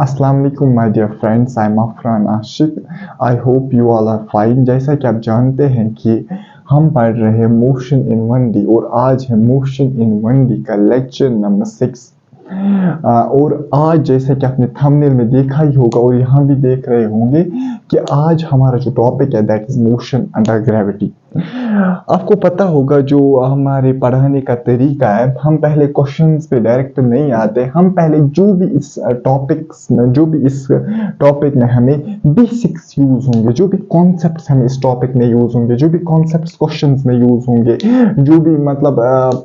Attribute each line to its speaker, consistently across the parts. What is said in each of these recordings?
Speaker 1: अस्सलाम वालेकुम my dear friends, I am Afran Ashiq. I hope you all are fine. जैसा कि आप जानते हैं कि हम पढ़ रहे हैं मोशन इन 1D और आज है मोशन इन 1D का लेक्चर नंबर 6। और आज जैसे कि आपने थंबनेल में देखा ही होगा और यहाँ भी देख रहे होंगे कि आज हमारा जो टॉपिक है that is motion under gravity. आपको पता होगा जो हमारे पढ़ाने का तरीका है, हम पहले क्वेश्चंस पे डायरेक्ट नहीं आते। हम पहले जो भी इस टॉपिक में हमें बेसिक्स यूज होंगे, जो भी कॉन्सेप्ट्स हमें इस टॉपिक में यूज होंगे, जो भी कॉन्सेप्ट्स क्वेश्चंस में यूज होंगे, जो भी मतलब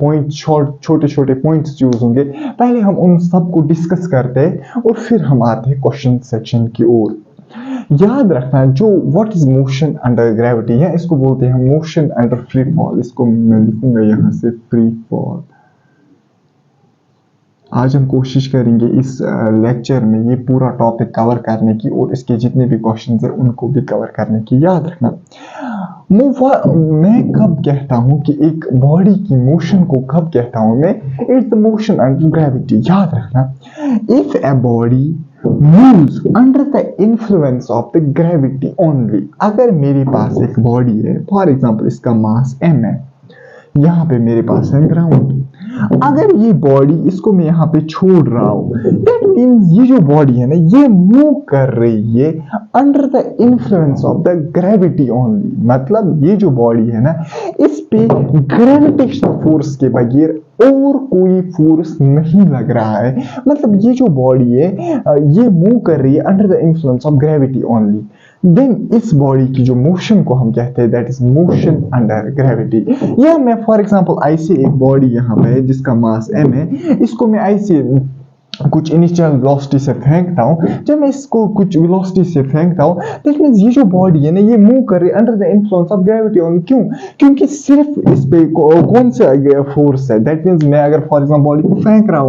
Speaker 1: पॉइंट छोटे छोटे पॉइंट्स यूज होंगे, पहले हम उन सब को डिस्कस करते हैं और फिर हम आते हैं क्वेश्चन सेक्शन की ओर। याद रखना जो what is motion under gravity है, इसको बोलते हैं मोशन अंडर फ्री फॉल। इसको मैं लिखूंगा यहां से फ्री फॉल। आज हम कोशिश करेंगे इस लेक्चर में ये पूरा टॉपिक कवर करने की और इसके जितने भी क्वेश्चंस हैं उनको भी कवर करने की। याद रखना मैं कब कहता हूं कि एक बॉडी की मोशन को कब कहता हूं मैं, it's the motion under gravity. याद रखना if a body moves under the influence of the gravity only। अगर मेरे पास एक बॉडी है, फॉर एग्जांपल इसका मास m है, यहाँ पे मेरे पास है ग्राउंड। अगर ये बॉडी इसको मैं यहाँ पे छोड़ रहा हूँ, दैट मीन्स ये जो बॉडी है ना ये मूव कर रही है under the influence of the gravity only. मतलब ये जो बॉडी है ना इस पे ग्रेविटेशनल फोर्स के बगैर और कोई फोर्स नहीं लग रहा है। मतलब ये जो बॉडी है ये मूव कर रही है under the influence of gravity only. Then इस बॉडी की जो मोशन को हम कहते हैं that is motion under gravity. या मैं फॉर एग्जांपल ऐसे एक बॉडी यहाँ पे है जिसका मास m है, इसको मैं ऐसे कुछ इनिशियल वेलोसिटी से फेंकता हूँ। जब मैं इसको कुछ वेलोसिटी से फेंकता हूँ दैट मींस ये जो बॉडी है ना ये मूव कर रही है under the influence of gravity only. क्यों? क्योंकि सिर्फ इस पे कौन सा फोर्स है। दैट मींस मैं अगर फॉर एग्जांपल बॉडी को फेंक रहा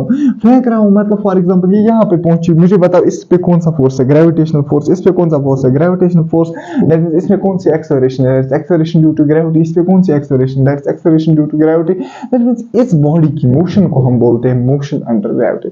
Speaker 1: हूँ मतलब फॉर एग्जांपल ये यहाँ पे पहुंची, मुझे बताओ इस पे कौन सा फोर्स है, ग्रेविटेशनल फोर्स। इस पे कौन सा फोर्स है, ग्रेविटेशनल फोर्स। दैट मींस इसमें कौन सी एक्सेलरेशन है, एक्सेलरेशन ड्यू टू ग्रेविटी। इस पे कौन सी acceleration, that is acceleration due to gravity. That means इस बॉडी की मोशन को हम बोलते हैं मोशन अंडर ग्रेविटी।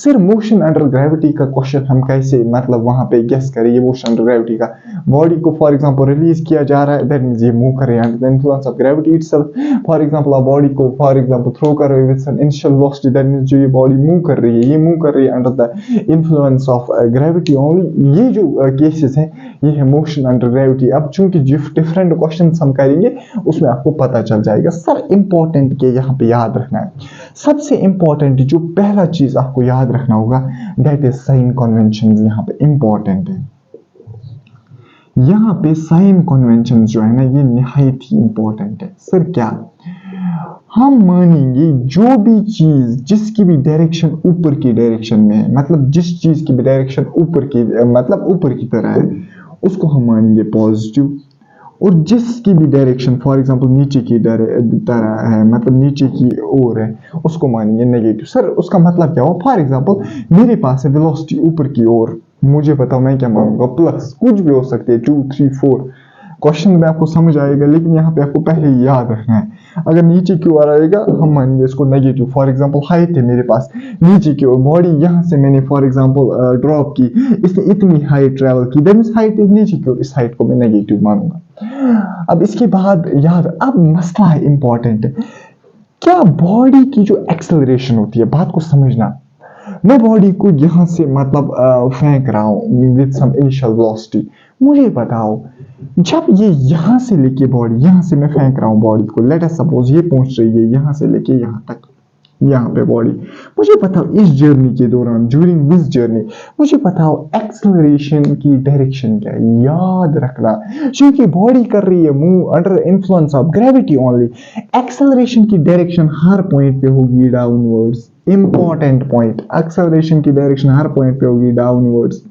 Speaker 1: सिर्फ मोशन अंडर ग्रेविटी का क्वेश्चन हम कैसे मतलब वहां पे गेस करें, ये मोशन अंडर ग्रेविटी का बॉडी को फॉर एग्जांपल रिलीज किया जा रहा है, दैट मींस ये मूव कर रही है under the influence of gravity itself. For example आप बॉडी को फॉर एग्जांपल थ्रो कर रहे हो with some initial velocity, that means जो ये बॉडी मूव कर रही है ये मूव कर रही है under the influence of gravity only. ये जो केसेस हैं ये है मोशन अंडर ग्रेविटी। अब चूंकि डिफरेंट क्वेश्चंस हम करेंगे उसमें आपको पता चल जाएगा। सर इंपॉर्टेंट के यहाँ पे याद रखना है, सबसे इंपॉर्टेंट जो पहला चीज आपको याद रखना होगा दैट इज साइन कन्वेंशन। यहाँ पे इंपॉर्टेंट है, यहाँ पे साइन कन्वेंशन जो है ना ये निहायत ही इंपॉर्टेंट है। सर क्या हम मानेंगे जो भी चीज जिसकी भी डायरेक्शन ऊपर की डायरेक्शन में है, मतलब जिस चीज की भी डायरेक्शन ऊपर की मतलब ऊपर की तरह है उसको हम मानेंगे पॉजिटिव, और जिसकी भी डायरेक्शन फॉर एग्जांपल नीचे की तरह है मतलब नीचे की ओर है उसको मानेंगे नेगेटिव। सर उसका मतलब क्या हो, फॉर एग्जांपल मेरे पास है वेलोसिटी ऊपर की ओर, मुझे बताओ मैं क्या मानूंगा, प्लस कुछ भी हो सकते है 2 3 4। क्वेश्चन में आपको समझ आएगा लेकिन यहाँ पे आपको पहले याद रखना है। अगर नीचे की ओर आएगा हम मानेंगे इसको नेगेटिव। फॉर एग्जांपल हाइट है मेरे पास नीचे की ओर, बॉडी यहाँ से मैंने फॉर एग्जांपल ड्रॉप की, इसने इतनी हाइट ट्रैवल की, दैट मींस हाइट इज नीचे की ओर, इस हाइट को मैं नेगेटिव मानूंगा। अब इसके बाद याद, अब मसला है इंपॉर्टेंट है, क्या बॉडी की जो एक्सेलरेशन होती है, बात को समझना, मैं बॉडी को यहाँ से मतलब फेंक रहा हूँ विद सम इनिशियल वेलोसिटी, मुझे बताओ जब ये यहाँ से लेके बॉडी यहाँ से मैं फेंक रहा हूँ बॉडी को, लेट अस सपोज ये पहुंच रही है यहाँ से लेके यहाँ तक, यहाँ पे बॉडी, मुझे बताओ इस जर्नी के दौरान ड्यूरिंग दिस जर्नी मुझे बताओ एक्सेलरेशन की डायरेक्शन क्या है। याद रखना क्योंकि बॉडी कर रही है move under influence of gravity only, acceleration की डायरेक्शन हर पॉइंट पे होगी डाउनवर्ड्स। इंपॉर्टेंट पॉइंट, एक्सेलरेशन की डायरेक्शन हर पॉइंट पे होगी डाउनवर्ड्स,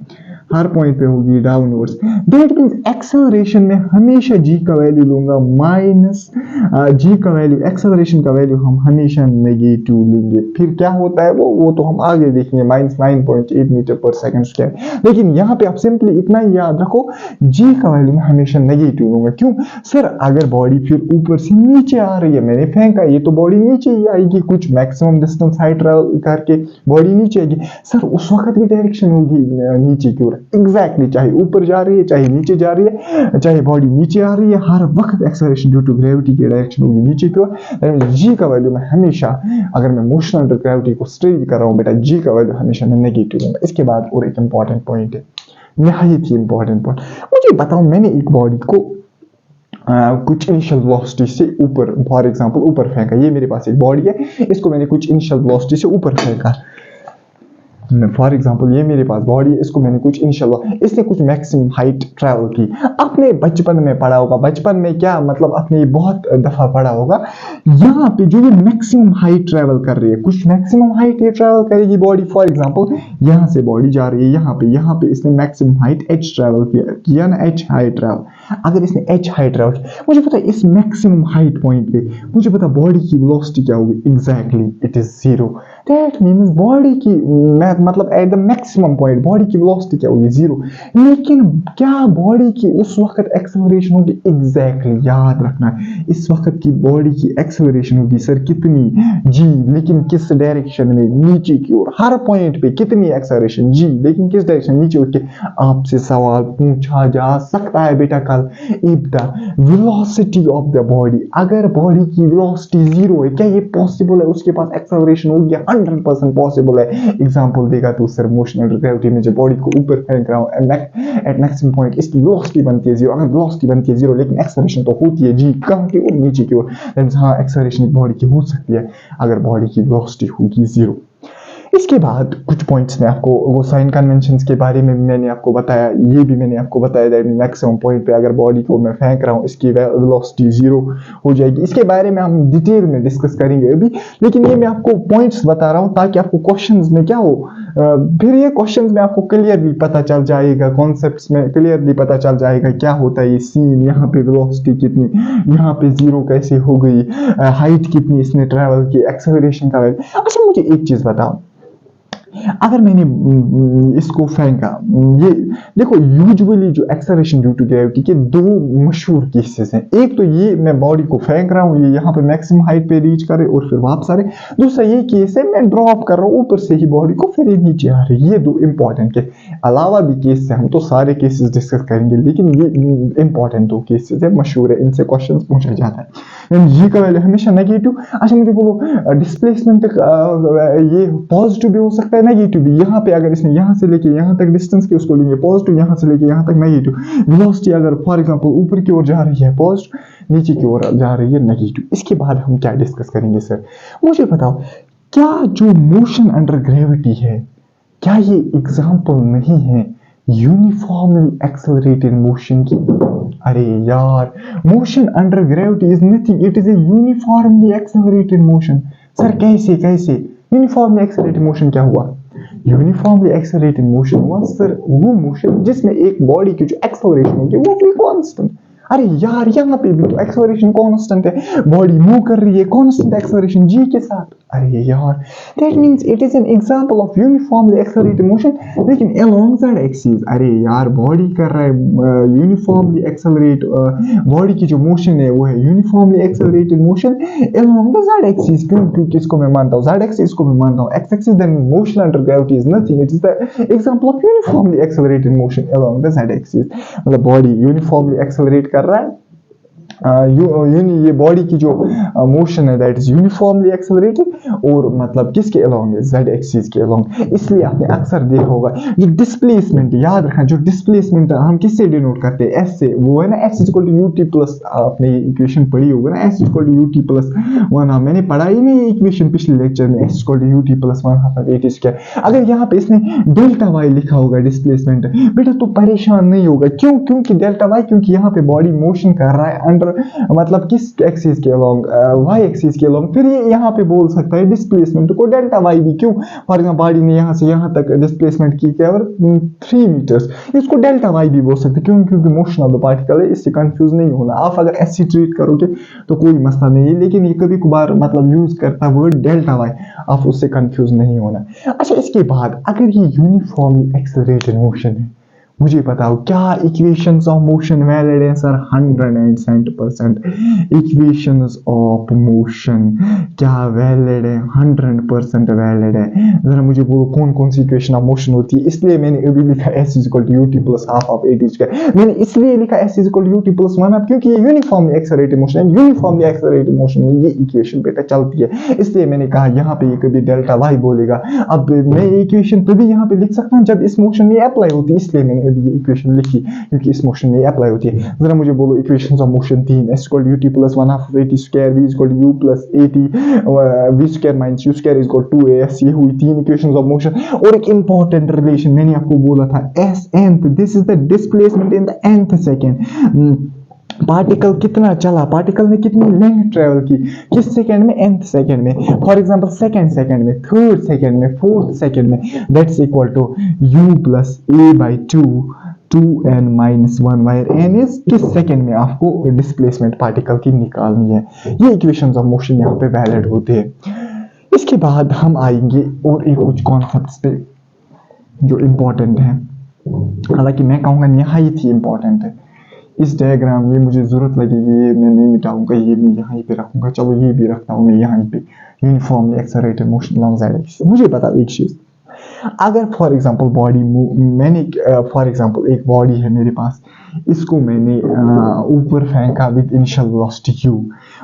Speaker 1: हर पॉइंट पे होगी डाउनवर्ड्स। दैट मीन्स एक्सेलरेशन में हमेशा जी का वैल्यू लूंगा माइनस जी का वैल्यू, एक्सेलरेशन का वैल्यू हम हमेशा नेगेटिव लेंगे। फिर क्या होता है वो तो हम आगे देखेंगे, -9.8 मीटर पर सेकंड स्क्वायर। लेकिन यहाँ पे आप सिंपली इतना ही याद रखो, जी का वैल्यू मैं हमेशा नेगेटिव लूंगा। क्यों सर, अगर बॉडी फिर ऊपर से नीचे आ रही है, मैंने फेंका, ये तो बॉडी नीचे ही आएगी, कुछ मैक्सिमम डिस्टेंस हाइट ट्रैवल करके बॉडी नीचे आएगी। सर उस वक्त भी डायरेक्शन होगी नीचे की ओर। एग्जैक्टली, चाहे ऊपर जा रही है चाहे नीचे जा रही है, चाहे बॉडी नीचे आ रही है, हर वक्त एक्सेलरेशन ड्यू टू ग्रेविटी की डायरेक्शन होगी नीचे की ओर। जी का वैल्यू मैं हमेशा, अगर मैं मोशन अंडर ग्रेविटी को स्टडी कर रहा हूँ बेटा, जी का वैल्यू हमेशा मैं नेगेटिव लूंगा। इसके बाद और एक इंपॉर्टेंट पॉइंट है, नहायत ही इंपॉर्टेंट पॉइंट। मुझे बताओ, मैंने एक बॉडी को कुछ इनिशियल वेलोसिटी से ऊपर, फॉर एग्जांपल ऊपर फेंका, ये मेरे पास एक बॉडी है, इसको मैंने कुछ इनिशियल वेलोसिटी से ऊपर फेंका। फॉर एग्जाम्पल ये मेरे पास बॉडी है, इसको मैंने कुछ इनिशियल, इसने कुछ मैक्सिमम हाइट ट्रैवल की। आपने बचपन में पढ़ा होगा, बचपन में क्या मतलब आपने ये बहुत दफा पढ़ा होगा, यहाँ पे जो ये मैक्सिमम हाइट ट्रैवल कर रही है, कुछ मैक्सिमम हाइट ये ट्रैवल करेगी बॉडी। फॉर एग्जाम्पल यहाँ से बॉडी जा रही है यहाँ पे इसने मैक्सिमम हाइट h ट्रैवल किया ना, h हाइट ट्रैवल। अगर इसने h हाइट ट्रैवल किया, मुझे पता है इस मैक्सिमम हाइट पॉइंट पे मुझे पता बॉडी की वेलोसिटी क्या होगी, exactly it is 0। That means body की मतलब at the maximum point body की वेलोसिटी क्या होगी, 0। लेकिन क्या बॉडी की उस वक्त एक्सेलरेशन होगी, एग्जैक्टली याद रखना है, इस वक्त की बॉडी की एक्सेलरेशन होगी सर कितनी, जी, लेकिन किस डायरेक्शन में, नीचे की ओर। हर पॉइंट पे कितनी एक्सेलरेशन, जी, लेकिन किस डायरेक्शन, नीचे उठ के। आपसे सवाल पूछा जा सकता है बेटा कल, if the velocity of the body, अगर बॉडी की वेलोसिटी 0 है, क्या ये पॉसिबल है उसके पास एक्सेलरेशन होगी? 100% पॉसिबल है। एग्जांपल देगा तो सर, मोशन अंडर ग्रेविटी में जब बॉडी को ऊपर फेंक रहा हूं एट मैक्सिमम पॉइंट, इसकी वेलोसिटी बनती है 0। अगर वेलोसिटी बनती है 0 लेकिन एक्सेलरेशन तो होती है जी, कहां की ओर, नीचे की ओर, दैट हाँ एक्सेलरेशन बॉडी की हो सकती है अगर बॉडी की वेलोसिटी होगी 0। इसके बाद कुछ पॉइंट्स में आपको वो साइन कन्वेंशंस के बारे में मैंने आपको बताया, ये भी मैंने आपको बताया दैट मैक्सिमम पॉइंट पे अगर बॉडी को मैं फेंक रहा हूँ इसकी वेलोसिटी 0 हो जाएगी। इसके बारे में हम डिटेल में डिस्कस करेंगे अभी, लेकिन ये मैं आपको पॉइंट्स बता रहा हूँ ताकि आपको क्वेश्चंस में क्या हो, फिर ये क्वेश्चंस में आपको क्लियरली पता चल जाएगा, कॉन्सेप्ट्स में क्लियरली पता चल जाएगा क्या होता है ये सीन, यहाँ पे वेलोसिटी कितनी, यहाँ पे 0 कैसे हो गई, हाइट कितनी इसने ट्रैवल की, एक्सेलरेशन का। अच्छा मुझे एक चीज बताओ, अगर मैंने इसको फेंका, ये देखो यूजुअली जो एक्सेलरेशन ड्यू टू ग्रेविटी के दो मशहूर केसेस हैं। एक तो ये मैं बॉडी को फेंक रहा हूँ, ये यहाँ पे मैक्सिमम हाइट पे रीच करे और फिर वापस आ रहे। दूसरा ये केस है मैं ड्रॉप कर रहा हूँ ऊपर से ही बॉडी को, फिर ये नीचे आ रही है। ये दो इंपॉर्टेंट के अलावा भी केस है, हम तो सारे केसेस डिस्कस करेंगे, लेकिन ये इंपॉर्टेंट दो केसेस है, मशहूर है, इनसे क्वेश्चन पूछा जाता है। जी का वैल्यू हमेशा नेगेटिव। अच्छा मुझे बोलो, डिस्प्लेसमेंट ये पॉजिटिव भी हो सकता है, नेगेटिव भी। यहाँ पे अगर इसने यहाँ से लेके यहाँ तक डिस्टेंस की उसको लेंगे पॉजिटिव, यहाँ से लेके यहाँ तक नेगेटिव। वेलोसिटी अगर फॉर एग्जांपल ऊपर की ओर जा रही है पॉजिटिव, नीचे की ओर जा रही है नेगेटिव। इसके बाद हम क्या डिस्कस करेंगे सर, मुझे बताओ, क्या जो मोशन अंडर ग्रेविटी है, क्या ये एग्जाम्पल नहीं है यूनिफॉर्मली एक्सेलरेटेड मोशन की? अरे यार, motion under gravity is nothing, it is a uniformly accelerated motion. Sir कैसे कैसे यूनिफॉर्मली एक्सेलरेटेड मोशन क्या हुआ? यूनिफॉर्मली एक्सेलरेटेड मोशन हुआ सर वो मोशन जिसमें एक बॉडी की जो एक्सेलरेशन होगी वो भी कांस्टेंट। अरे यार, यहाँ पे भी तो एक्सेलरेशन कांस्टेंट है, बॉडी मूव कर रही है कांस्टेंट एक्सेलरेशन जी के साथ। अरे यार, that means it is an example of uniformly accelerated motion, लेकिन अलोंग z एक्सिस। अरे यार, बॉडी कर रहा है यूनिफॉर्मली एक्सेलरेट, बॉडी की जो मोशन है वो है uniformly accelerated motion along the z axis. क्योंकि इसको मैं मानता हूँ z एक्सिस को मैं मानता हूँ x axis, then motion under gravity is nothing, it is the example of uniformly accelerated motion along the z axis. मतलब बॉडी यूनिफॉर्मली एक्सेलरेट कर रहा है, ये बॉडी की जो मोशन है दैट इज यूनिफॉर्मली एक्सेलरेटेड, और मतलब किसके अलोंग है, z एक्सिस के अलोंग। इसलिए आपने अक्सर देखा होगा जो डिस्प्लेसमेंट, याद रखना, जो डिस्प्लेसमेंट हम किससे डिनोट करते हैं, s से, वो है ना s equal to ut plus, आपने ये इक्वेशन पढ़ी होगी ना, s equal to ut plus 1। मैंने पढ़ा ही नहीं इक्वेशन पिछले लेक्चर में, s equal to ut plus 1/8 अगर यहाँ पे इसने डेल्टा y लिखा होगा डिस्प्लेसमेंट, बेटा तो परेशान नहीं होगा। क्यों? क्योंकि डेल्टा y, क्योंकि यहाँ पे बॉडी मोशन कर रहा है अंडर अंडर मतलब किस एक्सिस के अलोंग, वाई एक्सिस के अलोंग, फिर ये यहाँ पे बोल सकता है डिस्प्लेसमेंट को डेल्टा वाई भी। क्यों? फॉर एग्जाम्पल बॉडी ने यहाँ से यहाँ तक डिस्प्लेसमेंट की क्या 3 मीटर्स, इसको डेल्टा वाई भी बोल सकते हैं। क्यों? क्योंकि मोशन ऑफ द पार्टिकल है, इससे कंफ्यूज नहीं होना। आप अगर ऐसे ट्रीट करोगे तो कोई मसला नहीं है, लेकिन ये कभी कभार मतलब यूज करता वर्ड डेल्टा वाई, आप उससे कंफ्यूज नहीं होना। अच्छा, इसके बाद अगर ये यूनिफॉर्मली एक्सेलरेटेड मोशन है, मुझे बताओ क्या इक्वेशंस ऑफ मोशन वैलिड है सर? 107% इक्वेशंस ऑफ मोशन क्या वैलिड है? 100% वैलिड है। जरा मुझे बोलो कौन कौन सी इक्वेशन ऑफ मोशन होती है? इसलिए मैंने अभी लिखा s = ut + half of at²। मैंने इसलिए लिखा s = ut + 1/2 क्योंकि ये यूनिफॉर्मली एक्सेलरेटेड मोशन है। यूनिफॉर्मली एक्सेलरेटेड मोशन में ये इक्वेशन बेटा चलती है, इसलिए मैंने कहा यहाँ पे ये कभी डेल्टा वाई बोलेगा। अब मैं इक्वेशन तभी यहाँ पे लिख सकता हूँ जब इस मोशन में अप्लाई होती है, इसलिए मैंने ये इक्वेशन लिखी क्योंकि इस मोशन में अप्लाई होती है। जरा मुझे बोलो equations of motion 3, s = ut + 1/2 of at², v = u + at, v² - u² = 2as। ये हुई 3 इक्वेशंस ऑफ मोशन। और एक इंपॉर्टेंट रिलेशन मैंने आपको बोला था, s nth, this is the displacement in the nth second. Particle कितना चला, पार्टिकल ने कितनी लेंथ ट्रेवल की, किस सेकंड में? nth सेकंड में। फॉर एग्जांपल सेकंड सेकंड में, थर्ड सेकंड में, फोर्थ सेकंड में, that's equal to u + a/2 2n - 1, where n is किस सेकंड में आपको डिस्प्लेसमेंट पार्टिकल की निकालनी है। ये इक्वेशंस ऑफ मोशन यहाँ पे वैलिड होते हैं। इसके बाद हम आएंगे और एक कुछ कॉन्सेप्ट्स पे जो इम्पोर्टेंट है, हालांकि मैं कहूँगा नहायत ही इम्पोर्टेंट है। इस डायग्राम ये मुझे जरूरत लगेगी, ये मैं नहीं मिटाऊंगा, ये मैं यहाँ पे रखूंगा। चलो ये भी रखता हूँ मैं यहाँ पे, uniformly accelerated motion long side axis. मुझे पता एक चीज, अगर फॉर एग्जांपल बॉडी मैंने फॉर एग्जांपल एक बॉडी है मेरे पास, इसको मैंने ऊपर फेंका विद इनिशियल वेलोसिटी u।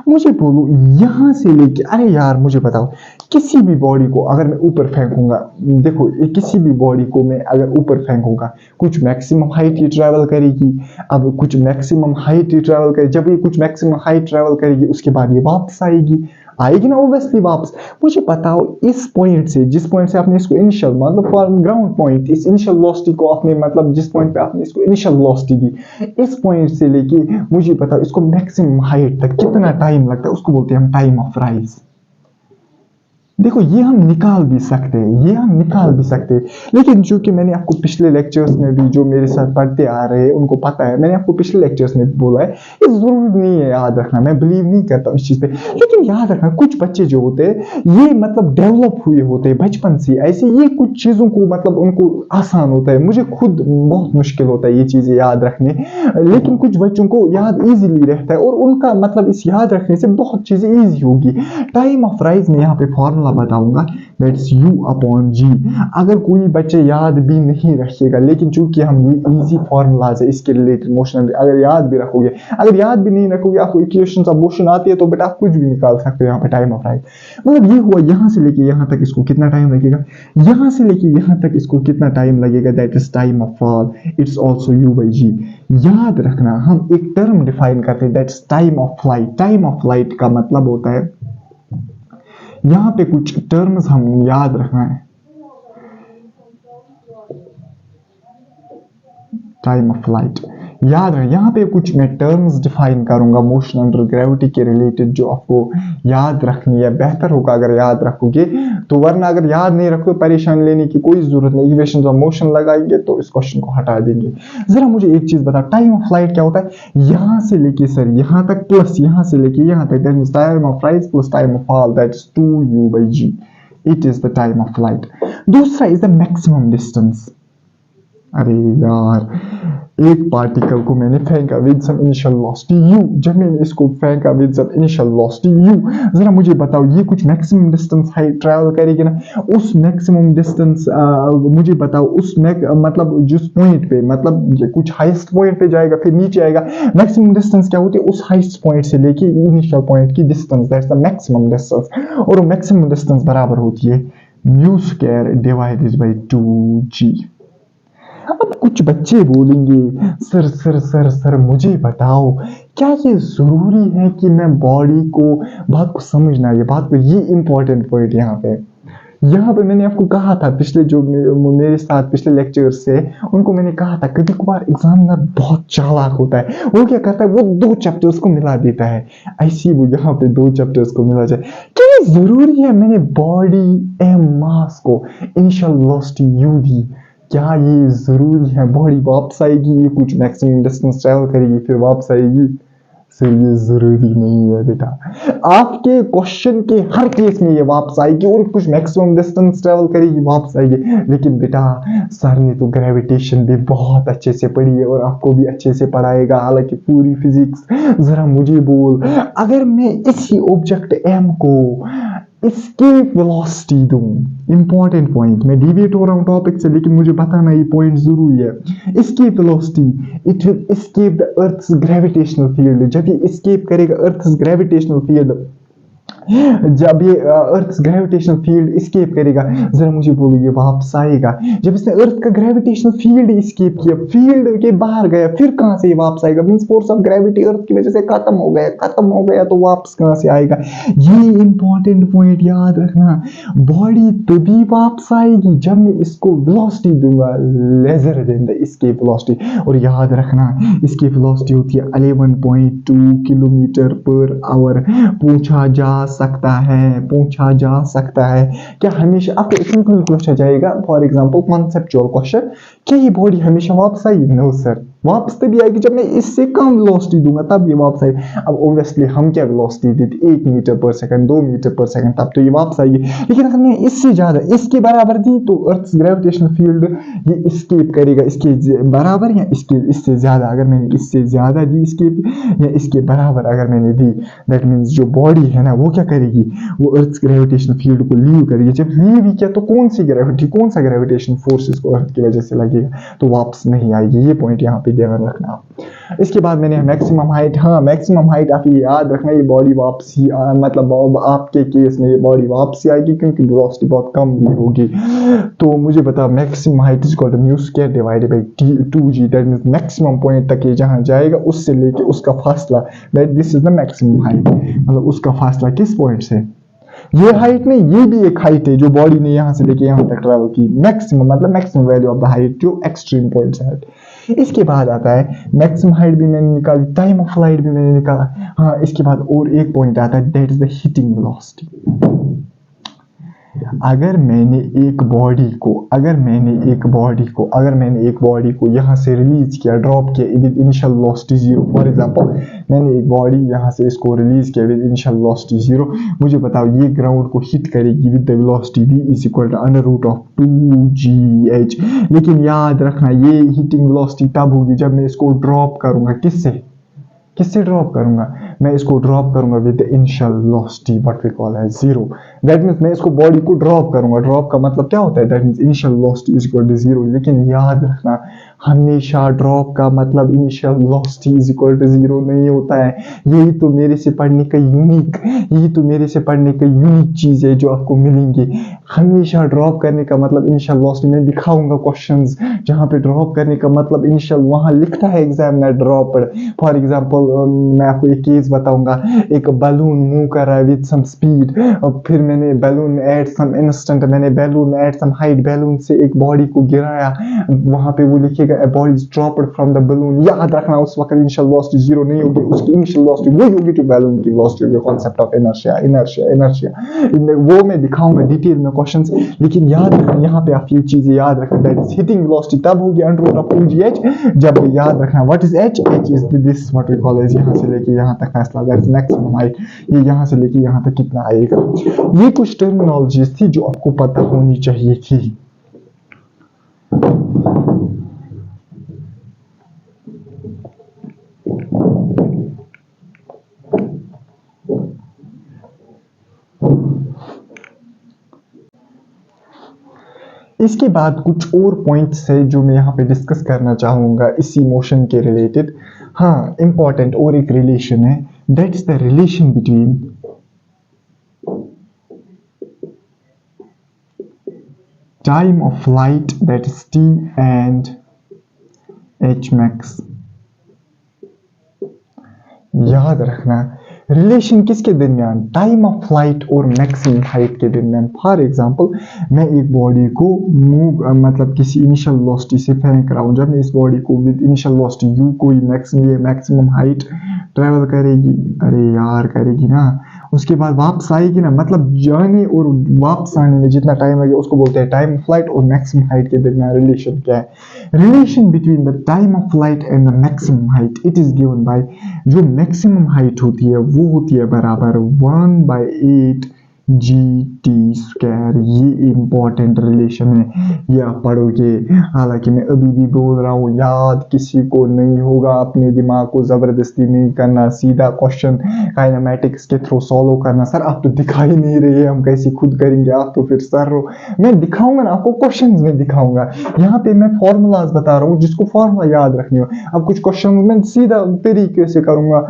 Speaker 1: मुझे बोलो यहाँ से लेके, अरे यार मुझे बताओ किसी भी बॉडी को अगर मैं ऊपर फेंकूंगा, देखो किसी भी बॉडी को मैं अगर ऊपर फेंकूंगा, कुछ मैक्सिमम हाइट ही ट्रैवल करेगी। अब कुछ मैक्सिमम हाइट ही ट्रैवल करेगी, जब ये कुछ मैक्सिमम हाइट ट्रैवल करेगी उसके बाद ये वापस आएगी ना ऑब्वियसली वापस। मुझे बताओ इस पॉइंट से, जिस पॉइंट से आपने इसको इनिशियल मतलब ग्राउंड पॉइंट, इस इनिशियल वेलोसिटी को आपने मतलब जिस पॉइंट पे आपने इसको इनिशियल वेलोसिटी दी, इस पॉइंट से लेके मुझे बताओ इसको मैक्सिमम हाइट तक कितना टाइम लगता है, उसको बोलते हैं हम टाइम ऑफ राइज। देखो ये हम निकाल भी सकते हैं, ये हम निकाल भी सकते हैं, लेकिन चूंकि मैंने आपको पिछले लेक्चर्स में भी जो मेरे साथ पढ़ते आ रहे हैं उनको पता है, मैंने आपको पिछले लेक्चर्स में भी बोला है, ये जरूरी नहीं है याद रखना, मैं बिलीव नहीं करता हूँ इस चीज पे। लेकिन याद रखना कुछ बच्चे जो होते हैं ये मतलब डेवलप हुए होते हैं बचपन से ऐसे, ये कुछ चीजों को मतलब उनको आसान होता है। मुझे खुद बहुत मुश्किल होता है ये चीजें याद रखने, लेकिन कुछ बच्चों को याद इजीली रहता है और उनका मतलब इस याद रखने से बहुत चीजें इजी होगी। टाइम ऑफ राइज में यहाँ पे फॉर्मूला बताऊंगा, दैट्स u/g। अगर कोई बच्चे याद भी नहीं रखिएगा, लेकिन चूंकि हम ये इजी फॉर्मूलाज है इसके रिलेटेड मोशन, अगर याद भी रखोगे, अगर याद भी नहीं रखोगे, आपको इक्वेशंस ऑफ मोशन आती है तो बेटा आप कुछ भी निकाल सकते हो यहाँ पे टाइम ऑफ राइज। मतलब ये हुआ यहाँ से लेके यहाँ तक इसको कितना टाइम लगेगा, यहाँ से लेके यहाँ तक इसको कितना टाइम लगेगा, that is time of fall, it's also u/g। याद रखना हम एक टर्म डिफाइन करते हैं, that's time of flight. Time of flight का मतलब होता है, यहाँ पे कुछ टर्म्स हम याद रखना है, टाइम ऑफ फ्लाइट याद रहे। यहाँ पे कुछ मैं टर्म्स डिफाइन करूंगा मोशन अंडर ग्रेविटी के रिलेटेड, जो आपको याद रखनी है। बेहतर होगा अगर याद रखोगे तो, वरना अगर याद नहीं रखोगे परेशान लेने की कोई जरूरत नहीं, इक्वेशंस ऑफ मोशन लगाएंगे तो इस क्वेश्चन को हटा देंगे। जरा मुझे एक चीज बता, टाइम ऑफ फ्लाइट क्या होता है? यहाँ से लेके सर यहाँ तक प्लस यहाँ से लेके यहाँ तक, that is time of rise plus time of fall, that is 2u/g। It is the time of flight. दूसरा इज द मैक्सिमम डिस्टेंस। अरे यार एक पार्टिकल को मैंने फेंका with some initial velocity u, जब मैंने इसको फेंका with some initial velocity u, जरा मुझे बताओ ये कुछ मैक्सिमम डिस्टेंस हाइट ट्रैवल करेगी ना, उस मैक्सिमम डिस्टेंस मुझे बताओ उस मतलब जिस पॉइंट पे मतलब कुछ हाईएस्ट पॉइंट पे जाएगा फिर नीचे आएगा। मैक्सिमम डिस्टेंस क्या होती है? उस हाईएस्ट पॉइंट से लेके इनिशियल पॉइंट की distance, that's the maximum distance. और वो मैक्सिमम डिस्टेंस बराबर होती है μ² डिवाइडेड बाय 2g। अब कुछ बच्चे बोलेंगे सर सर सर सर मुझे बताओ क्या ये जरूरी है कि मैं बॉडी को, बात को समझना, ये बात को, ये इंपॉर्टेंट पॉइंट यहाँ पे, यहाँ पे मैंने आपको कहा था पिछले जो मेरे साथ पिछले लेक्चर्स से, उनको मैंने कहा था कभी कभार एग्जामिनर बहुत चालाक होता है, वो क्या करता है, वो 2 चैप्टर्स को मिला देता है। ऐसी वो यहाँ पे 2 चैप्टर्स को मिला जाए, क्या ये जरूरी है मैंने बॉडी एम मास को इनिशियल वेलोसिटी u दी? क्या ये जरूरी है? बॉडी वापस आएगी, ये कुछ मैक्सिमम डिस्टेंस ट्रेवल करेगी फिर वापस आएगी? सर ये जरूरी नहीं है बेटा। आपके क्वेश्चन के हर केस में ये वापस आएगी और कुछ मैक्सिमम डिस्टेंस ट्रेवल करेगी वापस आएगी। लेकिन बेटा सर ने तो ग्रेविटेशन भी बहुत अच्छे से पढ़ी है और आपको भी अच्छे से पढ़ाएगा, हालांकि पूरी फिजिक्स। जरा मुझे बोल, अगर मैं इसी ऑब्जेक्ट एम को एस्केप वेलोसिटी दूं, इंपॉर्टेंट पॉइंट, मैं डिविएट हो रहा हूं टॉपिक से लेकिन मुझे बताना ये पॉइंट जरूरी है। Escape velocity, it will escape the earth's gravitational field. जब ये एस्केप करेगा अर्थ्स ग्रेविटेशनल फील्ड, जब ये अर्थ ग्रेविटेशनल फील्ड एस्केप करेगा, जरा मुझे बोलो ये वापस आएगा? जब इसने अर्थ का ग्रेविटेशनल फील्ड एस्केप किया, फील्ड के बाहर गया, फिर कहां से ये वापस आएगा? मींस फोर्स ऑफ ग्रेविटी अर्थ की वजह से खत्म हो गया तो वापस कहां से आएगा? ये इंपॉर्टेंट पॉइंट याद रखना। बॉडी तभी वापस आएगी जब मैं इसको वेलोसिटी दूंगा lesser than the escape velocity. और याद रखना एस्केप वेलोसिटी होती है 11.2 किलोमीटर पर आवर। पूछा जा सकता है क्या हमेशा आपको सिंपल पूछा जाएगा, फॉर एग्जांपल कॉन्सेप्चुअल क्वेश्चन, क्या ये बॉडी हमेशा वापस आएगी? नो सर, वापस तभी आएगी जब मैं इससे कम वेलोसिटी दूंगा, तब ये वापस आएगी। अब ऑब्वियसली हम क्या वेलोसिटी दी थी? 1 metre per second, 2 metre per second, तब तो ये वापस आएगी। लेकिन अगर मैं इससे ज्यादा, इसके बराबर दी, तो अर्थ ग्रेविटेशनल फील्ड ये एस्केप करेगा इसके बराबर या इससे ज्यादा। अगर मैंने इससे ज्यादा दी एस्केप, या इसके बराबर अगर मैंने दी, दैट मीन्स जो बॉडी है ना वो क्या करेगी? वो अर्थ ग्रेविटेशनल फील्ड को लीव करेगी। जब लीव ही किया तो कौन सा ग्रेविटेशन फोर्स इसको अर्थ की वजह से लगेगा? तो वापस नहीं आएगी। ये पॉइंट यहाँ पे ध्यान रखना। इसके बाद मैंने मैक्सिमम हाइट, हाँ मैक्सिमम हाइट आप ये याद रखना, ये बॉडी वापसी मतलब आपके केस में ये बॉडी वापसी आएगी क्योंकि वेलोसिटी बहुत कम भी होगी। तो मुझे बता, maximum height is equal to mu square divided by 2g, that means maximum point तक ये जहां जाएगा उससे लेके उसका फासला, that this is the maximum height, मतलब उसका फासला किस पॉइंट से? ये हाइट नहीं, ये भी एक हाइट है जो बॉडी ने यहां से लेके यहां तक ट्रैवल की। मैक्सिमम मतलब maximum value of the height, जो एक्सट्रीम पॉइंट से है। इसके बाद आता है मैक्सिमम हाइट भी मैंने निकाली, टाइम ऑफ फ्लाइट भी मैंने निकाला। हाँ, इसके बाद और एक पॉइंट आता है, that is the hitting velocity. अगर मैंने एक बॉडी को यहाँ से रिलीज किया, ड्रॉप किया with initial velocity 0, for example मैंने एक बॉडी यहाँ से इसको रिलीज किया विद इनिशियल वेलोसिटी 0, मुझे बताओ ये ग्राउंड को हिट करेगी with the velocity v is equal to √2gh। लेकिन याद रखना ये हिटिंग वेलोसिटी तब होगी जब मैं इसको ड्रॉप करूंगा। किससे ड्रॉप करूंगा? मैं इसको ड्रॉप करूंगा with the initial velocity what we call as 0। That means मैं इसको बॉडी को ड्रॉप करूंगा। ड्रॉप का मतलब क्या होता है? That means initial velocity is equal to 0। लेकिन याद रखना हमेशा ड्रॉप का मतलब initial velocity is equal to 0 नहीं होता है। यही तो मेरे से पढ़ने का यूनिक चीज है जो आपको मिलेंगी। हमेशा ड्रॉप करने का मतलब इनिशियल वेलोसिटी, मैं दिखाऊंगा क्वेश्चंस जहां पे ड्रॉप करने का मतलब इनिशियल, वहां लिखता है एग्जामिनर ड्रॉप्ड। फॉर एग्जांपल मैं आपको एक केस बताऊंगा, एक बलून मूव कर रहा है विद सम स्पीड, और फिर मैंने बैलून में एट सम इंस्टेंट, मैंने बैलून में एट सम हाइट, बैलून से एक बॉडी को गिराया, वहां पे वो लिखेगा a body is dropped from the balloon। याद रखना उस वक्त इनिशियल वेलोसिटी 0 नहीं होगी, उसकी इनिशियल वेलोसिटी वही होगी जो बैलून की वेलोसिटी होगी। कॉन्सेप्ट ऑफ इनर्शिया वो मैं दिखाऊंगा डिटेल में क्वेश्चंस। लेकिन याद रखना यहाँ पे आप ये चीजें याद रखना, दैट इज हिटिंग वेलोसिटी तब होगी √2gh जब, याद रखना what is h is this what we call as यहाँ से लेके यहाँ तक फैसला, दैट इज मैक्सिमम हाइट। ये यहाँ से लेके यहाँ तक कितना आएगा। ये कुछ टर्मिनोलॉजीज थी जो आपको पता होनी चाहिए थी। इसके बाद कुछ और पॉइंट्स है जो मैं यहाँ पे डिस्कस करना चाहूंगा इसी मोशन के रिलेटेड। हाँ, इंपॉर्टेंट और एक रिलेशन है, that is the relation between time of flight that is t and h max। याद रखना रिलेशन किसके दरमियान, टाइम ऑफ फ्लाइट और मैक्सिमम हाइट के दरमियान। फॉर एग्जांपल मैं एक बॉडी को मूव मतलब किसी इनिशियल वेलोसिटी से फेंक रहा हूँ, जब मैं इस बॉडी को विद इनिशियल वेलोसिटी u कोई मैक्सिमम हाइट ट्रेवल करेगी, अरे यार करेगी ना, उसके बाद वापस आएगी ना, मतलब जाने और वापस आने में जितना टाइम लगेगा उसको बोलते हैं टाइम ऑफ फ्लाइट और मैक्सिमम हाइट के दरमियान रिलेशन क्या है। Relation between the time of flight and the maximum height it is given by, जो मैक्सिमम हाइट होती है वो होती है बराबर 1/8 GT²। ये इंपॉर्टेंट रिलेशन है, ये आप पढ़ोगे। हालांकि मैं अभी भी बोल रहा हूँ, याद किसी को नहीं होगा, अपने दिमाग को जबरदस्ती नहीं करना, सीधा क्वेश्चन काइनेमेटिक्स के थ्रू सॉल्व करना। सर आप तो दिखा ही नहीं रहे, हम कैसे खुद करेंगे, आप तो फिर सर हो। मैं दिखाऊंगा ना आपको, क्वेश्चन में दिखाऊंगा। यहाँ पे मैं फॉर्मूलाज बता रहा हूँ, जिसको फॉर्मूला याद रखनी हो। अब कुछ क्वेश्चन में सीधा तरीके से करूंगा,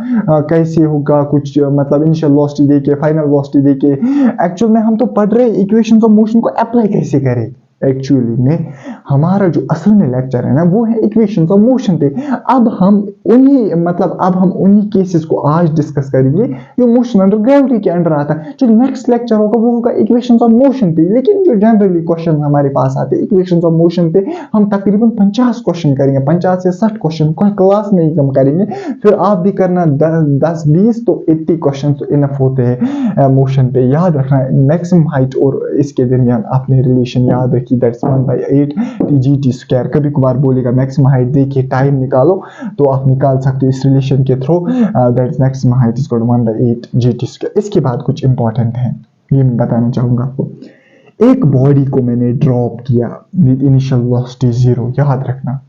Speaker 1: कैसे होगा कुछ, मतलब इनिशियल वेलोसिटी देके फाइनल वेलोसिटी देके। एक्चुअल में हम तो पढ़ रहे इक्वेशंस ऑफ मोशन को अप्लाई कैसे करें। एक्चुअली में हमारा जो असल में लेक्चर है ना वो है इक्वेशंस ऑफ मोशन पे। अब हम उन्हीं केसेस को आज डिस्कस करेंगे जो मोशन अंडर ग्रेविटी के अंडर आता है। जो नेक्स्ट लेक्चर होगा वो होगा इक्वेशंस ऑफ मोशन पे। लेकिन जो जनरली क्वेश्चन हमारे पास आते हैं इक्वेशंस ऑफ मोशन पे, हम तकरीबन 50 क्वेश्चन करेंगे, 50 से 60 क्वेश्चन क्लास में ही कम करेंगे। फिर आप भी करना 10-20 तो 80 क्वेश्चन तो इनफ होते हैं मोशन पे। याद रखना मैक्सिमम हाइट और इसके दरमियान आपने रिलेशन याद रखी, दैट्स 1/8 GT²। कभी कभार बोलेगा मैक्सिमम हाइट देखिए टाइम निकालो, तो आप निकाल सकते हो इस रिलेशन के through, that's maximum height is 1/8 GT²। इसके बाद कुछ इंपॉर्टेंट है, ये मैं बताना चाहूंगा आपको। एक बॉडी को मैंने ड्रॉप किया विद इनिशियल वेलोसिटी 0, याद रखना।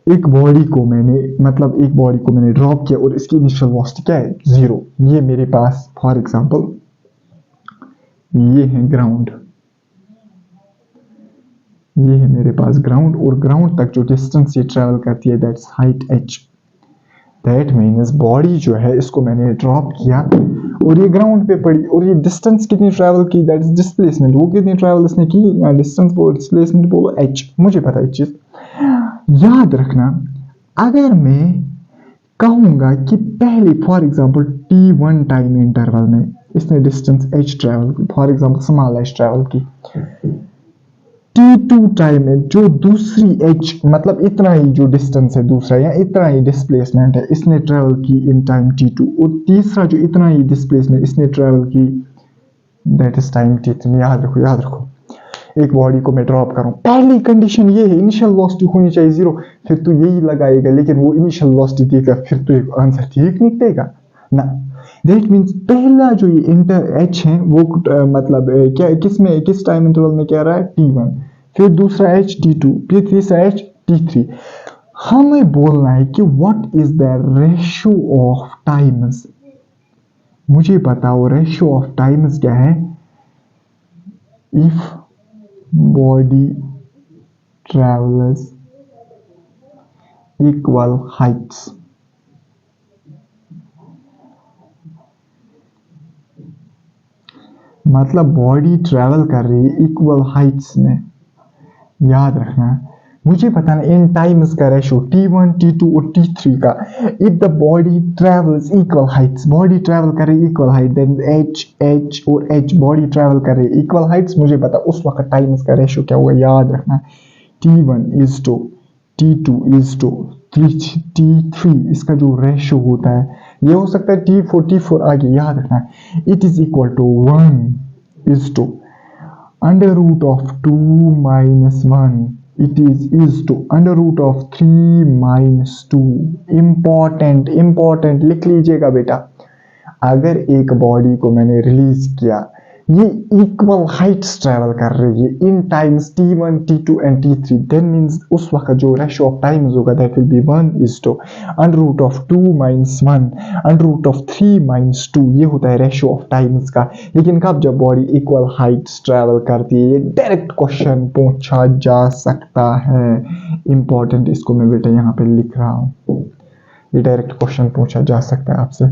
Speaker 1: एक बॉडी को मैंने ड्रॉप किया और इसकी इनिशियल वेलोसिटी क्या है, 0। ये मेरे पास फॉर एग्जांपल ये है ग्राउंड, ये है मेरे पास ग्राउंड, और ग्राउंड तक जो डिस्टेंस ये ट्रेवल करती है that's height h। That means body जो है इसको मैंने ड्रॉप किया और ये ग्राउंड पे पड़ी, और ये डिस्टेंस कितनी ट्रैवल की, दैट इज डिस्प्लेसमेंट। वो कितनी ट्रैवल इसने की, डिस्टेंस बोलो डिस्प्लेसमेंट बोलो h, मुझे पता है चीज। याद रखना अगर मैं कहूंगा कि पहले for example t1 time interval में इसने डिस्टेंस h ट्रैवल की, for example small h travel की, t2 टाइम में जो दूसरी h मतलब इतना ही जो डिस्टेंस है दूसरा या इतना ही डिस्प्लेसमेंट है इसने ट्रैवल की इन टाइम t2, और तीसरा जो इतना ही डिस्प्लेसमेंट इसने ट्रैवल की दैट इज टाइम t3। याद रखो एक बॉडी को मैं ड्रॉप कर रहा हूं, पहली कंडीशन ये है इनिशियल वेलोसिटी होनी चाहिए 0, फिर तो यही लगाएगा, लेकिन वो इनिशियल वेलोसिटी देगा फिर तो एक आंसर ठीक निकलेगा ना। दैट मीन्स पहला जो ये इंटर h है वो क्या किस टाइम इंटरवल में कह रहा है, t1, फिर दूसरा h t2, फिर तीसरा h t3। हमें बोलना है कि what is the ratio of times. मुझे बताओ रेशियो ऑफ टाइम्स क्या है। If body travels equal heights, मतलब बॉडी ट्रैवल कर रही है इक्वल हाइट्स में। याद रखना मुझे बताना इन टाइम्स का रेशियो t1 t2 और t3 का। If the body travels equal Heights, body travel कर रही है इक्वल हाइट, देन h और h बॉडी ट्रैवल कर रही है इक्वल हाइट्स। मुझे पता उस वक्त टाइम्स का रेशियो क्या होगा। याद रखना t1 is to t2 is to t3, इसका जो रेशियो होता है ये हो सकता है t4 आगे। याद रखना it is equal to 1 is to under root of 2 minus 1, it is to under root of 3 minus 2। Important लिख लीजिएगा बेटा। अगर एक बॉडी को मैंने रिलीज किया, ये इक्वल हाइट्स ट्रैवल कर रही है in times t1 t2 and t3, then means उस वक्त जो रेशियो ऑफ टाइम्स होगा that will be 1 is to under root of 2 minus 1 under root of 3 minus 2। ये होता है रेशियो ऑफ टाइम्स का। लेकिन कब, जब बॉडी इक्वल हाइट्स ट्रैवल करती है। ये डायरेक्ट क्वेश्चन पूछा जा सकता है, इंपॉर्टेंट, इसको मैं बेटा यहाँ पे लिख रहा हूँ। ये डायरेक्ट क्वेश्चन पूछा जा सकता है आपसे।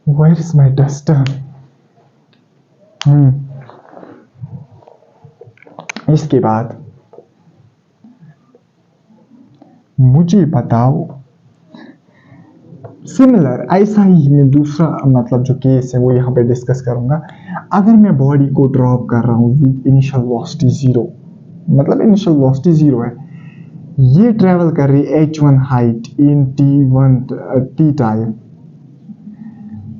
Speaker 1: Where is my duster? इसके बाद मुझे बताओ सिमिलर ऐसा ही मैं दूसरा मतलब जो केस है वो यहाँ पे डिस्कस करूंगा। अगर मैं बॉडी को ड्रॉप कर रहा हूँ विद इनिशियल वेलोसिटी 0, मतलब इनिशियल वेलोसिटी 0 है, ये ट्रेवल कर रही है h1 height in t time,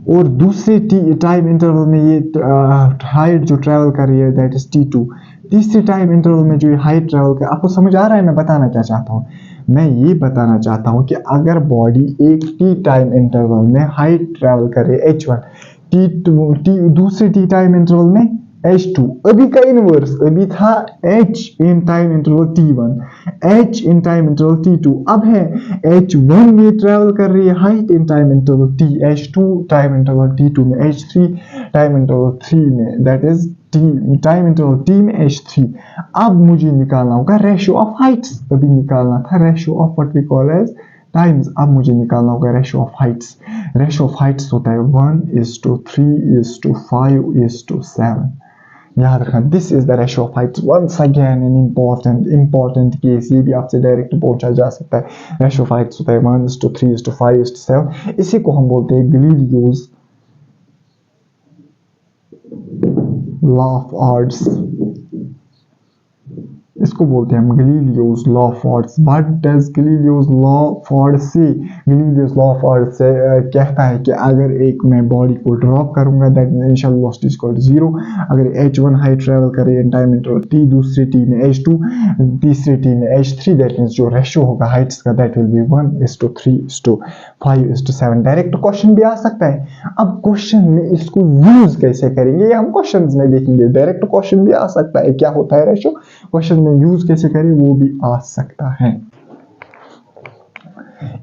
Speaker 1: और दूसरे टाइम इंटरवल में ये हाइट जो ट्रेवल कर रही है दैट इज t2। तीसरे टाइम इंटरवल में जो ये हाइट ट्रेवल कर, आपको समझ आ रहा है मैं बताना क्या चाहता हूँ? मैं ये बताना चाहता हूँ कि अगर बॉडी एक t टाइम इंटरवल में हाइट ट्रेवल कर रही है h1, दूसरे t टाइम इंटरवल में h2, अभी का इनवर्स, अभी था h इन टाइम इंटरवल t1, h इन टाइम इंटरवल t2, अब है h1 में ट्रेवल कर रही है height in time interval t, h2 time interval t2 में, h3 टाइम इंटरवल 3 में, that is t time interval t में h3। अब मुझे निकालना होगा रेशियो ऑफ हाइट्स, अभी निकालना था ratio of what we call as times, अब मुझे निकालना होगा ratio of heights. Ratio of heights होता है 1:3:5:7। याद रखना, this is the ratio of heights. Once again an important case, ये भी आपसे डायरेक्ट पूछा जा सकता है। रेशियो ऑफ हाइट्स होता है 1:3:5:7। इसी को हम बोलते हैं गलीलियोज लॉ ऑफ ऑड्स, इसको बोलते हैं हम Galileo's law of odds. What does Galileo's law of odds say? Galileo's law of odds से कहता है कि अगर एक मैं बॉडी को ड्रॉप करूंगा that means initial velocity is equal to 0, अगर h1 हाइट ट्रेवल करे इन टाइम इंटरवल t, दूसरे t में h2, तीसरे t में h3, दैट मींस जो रेशियो होगा हाइट्स का that will be 1:3:5:7। Direct question भी आ सकता है। अब क्वेश्चन में इसको यूज कैसे करेंगे ये हम क्वेश्चंस में देखेंगे। डायरेक्ट क्वेश्चन भी आ सकता है, क्या होता है रेशियो, क्वेश्चन में यूज कैसे करें वो भी आ सकता है।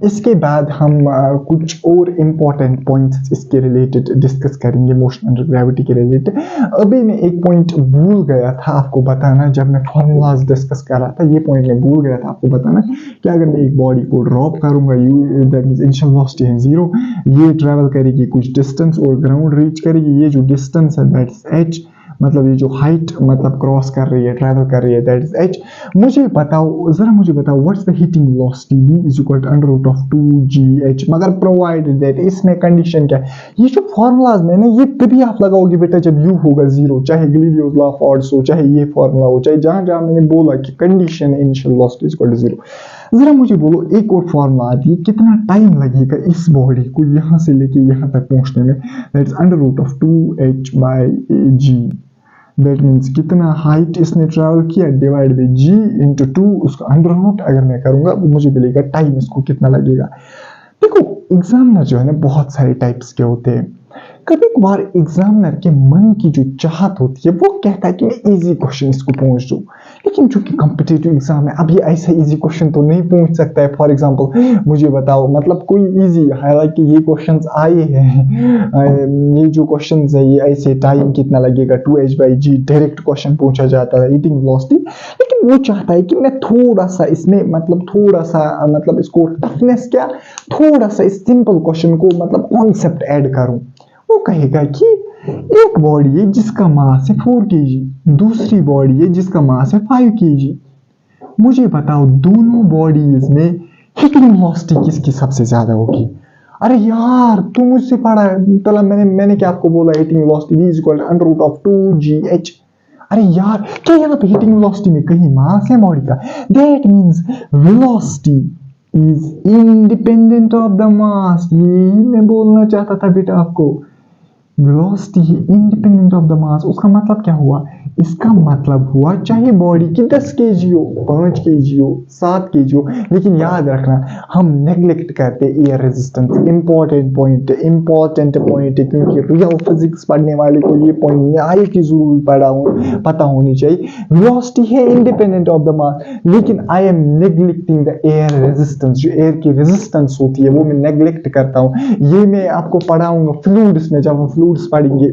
Speaker 1: इसके बाद हम कुछ और इम्पोर्टेंट पॉइंट्स इसके रिलेटेड डिस्कस करेंगे, मोशन अंडर ग्रेविटी के रिलेटेड। अभी मैं एक पॉइंट भूल गया था आपको बताना, जब मैं फॉर्मूलाज डिस्कस कर रहा था, ये पॉइंट मैं भूल गया था आपको बताना कि अगर मैं एक बॉडी को ड्रॉप करूंगा, दैट मींस इनिशियल वेलोसिटी है 0, ये ट्रेवल करेगी कुछ डिस्टेंस और ग्राउंड रीच करेगी, ये जो डिस्टेंस है दैट इज h, मतलब ये जो हाइट मतलब क्रॉस कर रही है, ट्रैवल कर रही है, दैट इज h। मुझे बताओ, जरा मुझे बताओ what's the hitting velocity, v is equal to √2gh, मगर प्रोवाइडेड दैट, इसमें कंडीशन क्या है? ये जो फॉर्मूलाज में ना, ये तभी आप लगाओगे बेटा जब u होगा 0, चाहे गलीलियोज लॉ ऑफ ऑड्स हो, चाहे ये फॉर्मूला हो, चाहे जहां जहां मैंने बोला कि कंडीशन है initial velocity is equal to 0। जरा मुझे बोलो, एक और फॉर्मूला आती है, कितना टाइम लगेगा इस बॉडी को यहां से लेके यहां तक पहुंचने में, that is √2h/g। That means कितना हाइट इसने ट्रैवल किया डिवाइड बाई g इंटू 2, उसका अंडर रूट अगर मैं करूंगा वो मुझे मिलेगा टाइम इसको कितना लगेगा। देखो एग्जामिनर जो है ना बहुत सारे टाइप्स के होते हैं। कभी कभार एग्जामिनर के मन की जो चाहत होती है वो कहता है कि मैं इजी क्वेश्चन इसको पूछ दूं, लेकिन चूंकि कॉम्पिटिटिव एग्जाम है अब ये ऐसा इजी क्वेश्चन तो नहीं पूछ सकता है। फॉर एग्जांपल मुझे बताओ, मतलब कोई इजी, हालांकि ये क्वेश्चंस आए हैं, ये जो क्वेश्चंस है ये ऐसे, टाइम कितना लगेगा 2h/g, डायरेक्ट क्वेश्चन पूछा जाता है हीटिंग वेलोसिटी, लेकिन वो चाहता है कि मैं थोड़ा सा इसमें मतलब इसको टफनेस क्या, थोड़ा सा इस सिंपल क्वेश्चन को मतलब कॉन्सेप्ट ऐड करूं। वो कहेगा कि एक बॉडी है जिसका मास है 4 kg, दूसरी बॉडी है जिसका मास है 5 kg। मुझे बताओ दोनों बॉडीज में हीटिंग वेलोसिटी किसकी सबसे ज्यादा होगी? अरे यार तू मुझसे पढ़ा है, मतलब मैंने क्या आपको बोला, hitting velocity v is equal to √2gh। अरे यार क्या यहाँ पे हीटिंग वेलोसिटी में कहीं मास है बॉडी का? That means velocity is independent of the mass. यही मैं बोलना चाहता था बेटा आपको, velocity independent of the mass. उसका मतलब क्या हुआ? इसका मतलब हुआ चाहे बॉडी की 10 kg हो, 5 kg हो, 7 kg हो, लेकिन याद रखना हम नेग्लेक्ट करते एयर रेजिस्टेंस। इंपॉर्टेंट पॉइंट है, क्योंकि रियल फिजिक्स पढ़ने वाले को ये पॉइंट न्याय की जरूर पता होनी चाहिए। वेलोसिटी है इंडिपेंडेंट ऑफ द मास, लेकिन I am neglecting the air resistance. जो एयर की रेजिस्टेंस होती है वो मैं नेग्लेक्ट करता हूँ। ये मैं आपको पढ़ाऊंगा फ्लूइड्स में, जब हम फ्लूइड्स पढ़ेंगे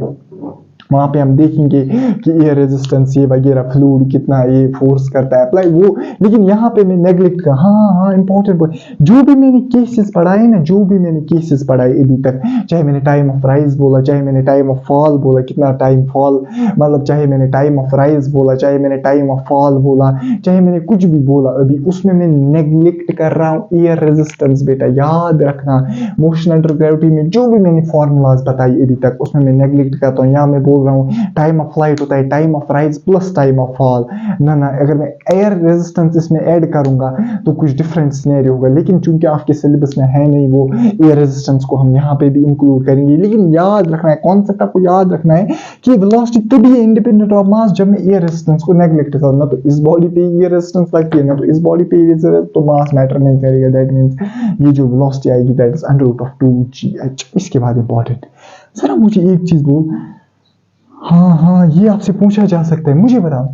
Speaker 1: वहाँ पे हम देखेंगे कि एयर रेजिस्टेंस ये वगैरह फ्लूइड कितना ये फोर्स करता है अप्लाई वो, लेकिन यहाँ पे मैं नेग्लेक्ट कर, हाँ इंपॉर्टेंट पॉइंट, जो भी मैंने केसेस पढ़ाए ना, जो भी मैंने केसेस पढ़ाए अभी तक, चाहे मैंने टाइम ऑफ राइज बोला, चाहे मैंने टाइम ऑफ फॉल बोला, कितना टाइम फॉल मतलब, चाहे मैंने टाइम ऑफ राइज बोला, चाहे मैंने टाइम ऑफ फॉल बोला, चाहे मैंने कुछ भी बोला अभी, उसमें मैं नेग्लेक्ट कर रहा हूँ एयर रेजिस्टेंस। बेटा याद रखना, मोशन अंडर ग्रेविटी में जो भी मैंने फॉर्मूलाज बताई अभी तक उसमें मैं नेग्लेक्ट करता हूँ। यहाँ मैं बोल रहा हूँ टाइम ऑफ फ्लाइट होता है time of rise plus time of fall, ना अगर मैं एयर रेजिस्टेंस इसमें ऐड करूंगा तो कुछ डिफरेंट सिनेरियो होगा, लेकिन चूंकि आपके सिलेबस में है नहीं वो एयर रेजिस्टेंस को हम यहाँ पे भी इंक्लूड करेंगे। लेकिन याद रखना है, कॉन्सेप्ट आपको याद रखना है कि वेलोसिटी तभी है इंडिपेंडेंट ऑफ मास जब मैं एयर रेजिस्टेंस को नेग्लेक्ट करूँ। ना तो इस बॉडी पे एयर रेजिस्टेंस लगती है, ना तो इस बॉडी पे एयर रेजिस्टेंस, तो मास मैटर नहीं करेगा। दैट मींस ये जो वेलोसिटी आएगी that is under root of 2gh। इसके बाद इंपॉर्टेंट, सर मुझे एक चीज बोल, हाँ ये आपसे पूछा जा सकता है, मुझे बताओ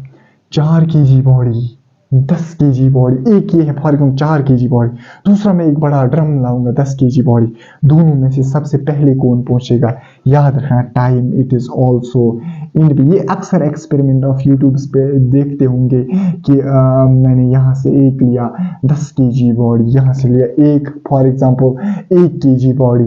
Speaker 1: 4 kg बॉडी 10 kg बॉडी, एक ये है फॉर एग्जाम्पल 4 kg बॉडी, दूसरा मैं एक बड़ा ड्रम लाऊंगा 10 kg बॉडी, दोनों में से सबसे पहले कौन पहुंचेगा? याद रखना time it is also in. ये अक्सर एक्सपेरिमेंट ऑफ यूट्यूब पे देखते होंगे कि मैंने यहाँ से एक लिया 10 kg बॉडी, यहाँ से लिया एक फॉर एग्जाम्पल 1 kg बॉडी,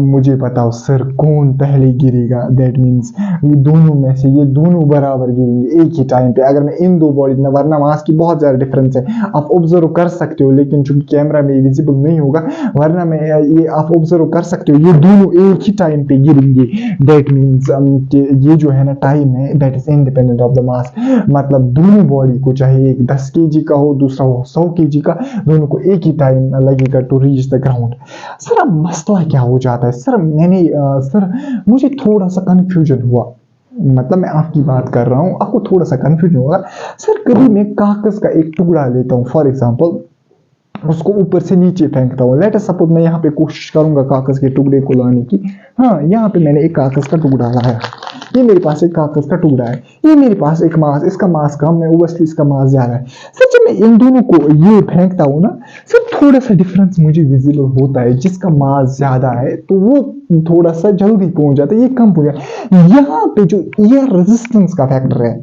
Speaker 1: मुझे बताओ सर कौन पहले गिरेगा? दैट मीन्स ये दोनों में से ये दोनों बराबर गिरेंगे एक ही टाइम पे अगर मैं इन दो बॉडी, वरना मास की बहुत ज़्यादा डिफरेंस है, आप ऑब्जर्व कर सकते हो, लेकिन चूंकि कैमरा में विजिबल नहीं होगा, वरना मैं ये आप ऑब्जर्व कर सकते हो ये दोनों एक ही टाइम पे गिरेंगे। दैट मीन्स ये जो है ना टाइम है that is independent of the mass, मतलब दोनों बॉडी को चाहे एक 10 kg का हो दूसरा हो 100 kg का, दोनों को एक ही टाइम लगेगा to reach the ground. Sir अब मसला क्या हो जाता है सर, सर मुझे थोड़ा सा कंफ्यूजन हुआ, मतलब मैं आपकी बात कर रहा हूँ आपको थोड़ा सा कंफ्यूजन होगा। सर कभी मैं कागज का एक टुकड़ा लेता हूँ फॉर एग्जांपल, उसको ऊपर से नीचे फेंकता हूँ, लेट अस सपोज मैं यहाँ पे कोशिश करूंगा कागज के टुकड़े को लाने की, हाँ यहाँ पे मैंने एक कागज का टुकड़ा लाया, ये मेरे पास एक कागज का टुकड़ा है, ये मेरे पास एक मास, इसका मास कम है ओब्वियसली इसका मास ज्यादा है। सर जब मैं इन दोनों को ये फेंकता हूँ ना सर थोड़ा सा डिफरेंस मुझे विजिबल होता है, जिसका मास ज्यादा है तो वो थोड़ा सा जल्दी पहुंच जाता है, ये कम पहुंच जाता है। यहाँ पे जो एयर रेजिस्टेंस का फैक्टर है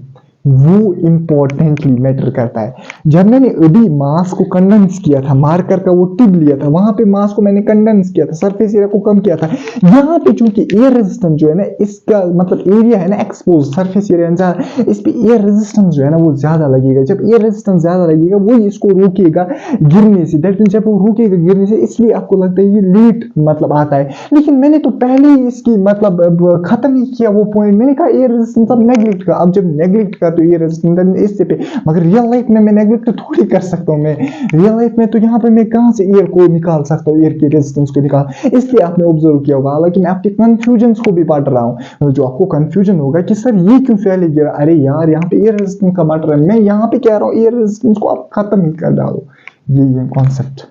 Speaker 1: वो इंपॉर्टेंटली मैटर करता है। जब मैंने अभी मास को कंडेंस किया था, मार्कर का वो टिप लिया था, वहां पे मास को मैंने कंडेंस किया था, सरफेस एरिया को कम किया था। यहाँ पे चूंकि एयर रेजिस्टेंस जो है ना इसका मतलब एरिया है ना एक्सपोज, सरफेस एरिया ज्यादा, इस पे एयर रेजिस्टेंस जो है ना वो ज्यादा लगेगा। जब एयर रेजिस्टेंस ज्यादा लगेगा वो इसको रोकेगा गिरने से, दैट मींस जब वो रोकेगा गिरने से, इसलिए आपको लगता है ये लेट मतलब आता है। लेकिन मैंने तो पहले ही इसकी मतलब खत्म ही किया वो पॉइंट, मैंने कहा एयर रेजिस्टेंस अब नेग्लेक्ट का, अब जब नेग्लेक्ट का तो ये रेजिस्टेंस इससे पे, मगर रियल लाइफ में मैं नेग्लेक्ट थोड़ी कर सकता हूँ। मैं रियल लाइफ में तो यहाँ पे मैं कहाँ से एयर को निकाल सकता हूँ, एयर के रेजिस्टेंस को निकाल, इसलिए आपने ऑब्जर्व किया होगा। हालांकि मैं आपके कंफ्यूजन को भी पढ़ रहा हूँ, जो आपको कंफ्यूजन होगा कि सर ये क्यों पहले गिरा, अरे यार यहाँ पे एयर रेजिस्टेंस का मैटर है, मैं यहाँ पे कह रहा हूँ एयर रेजिस्टेंस को आप खत्म ही कर डालो, ये कॉन्सेप्ट।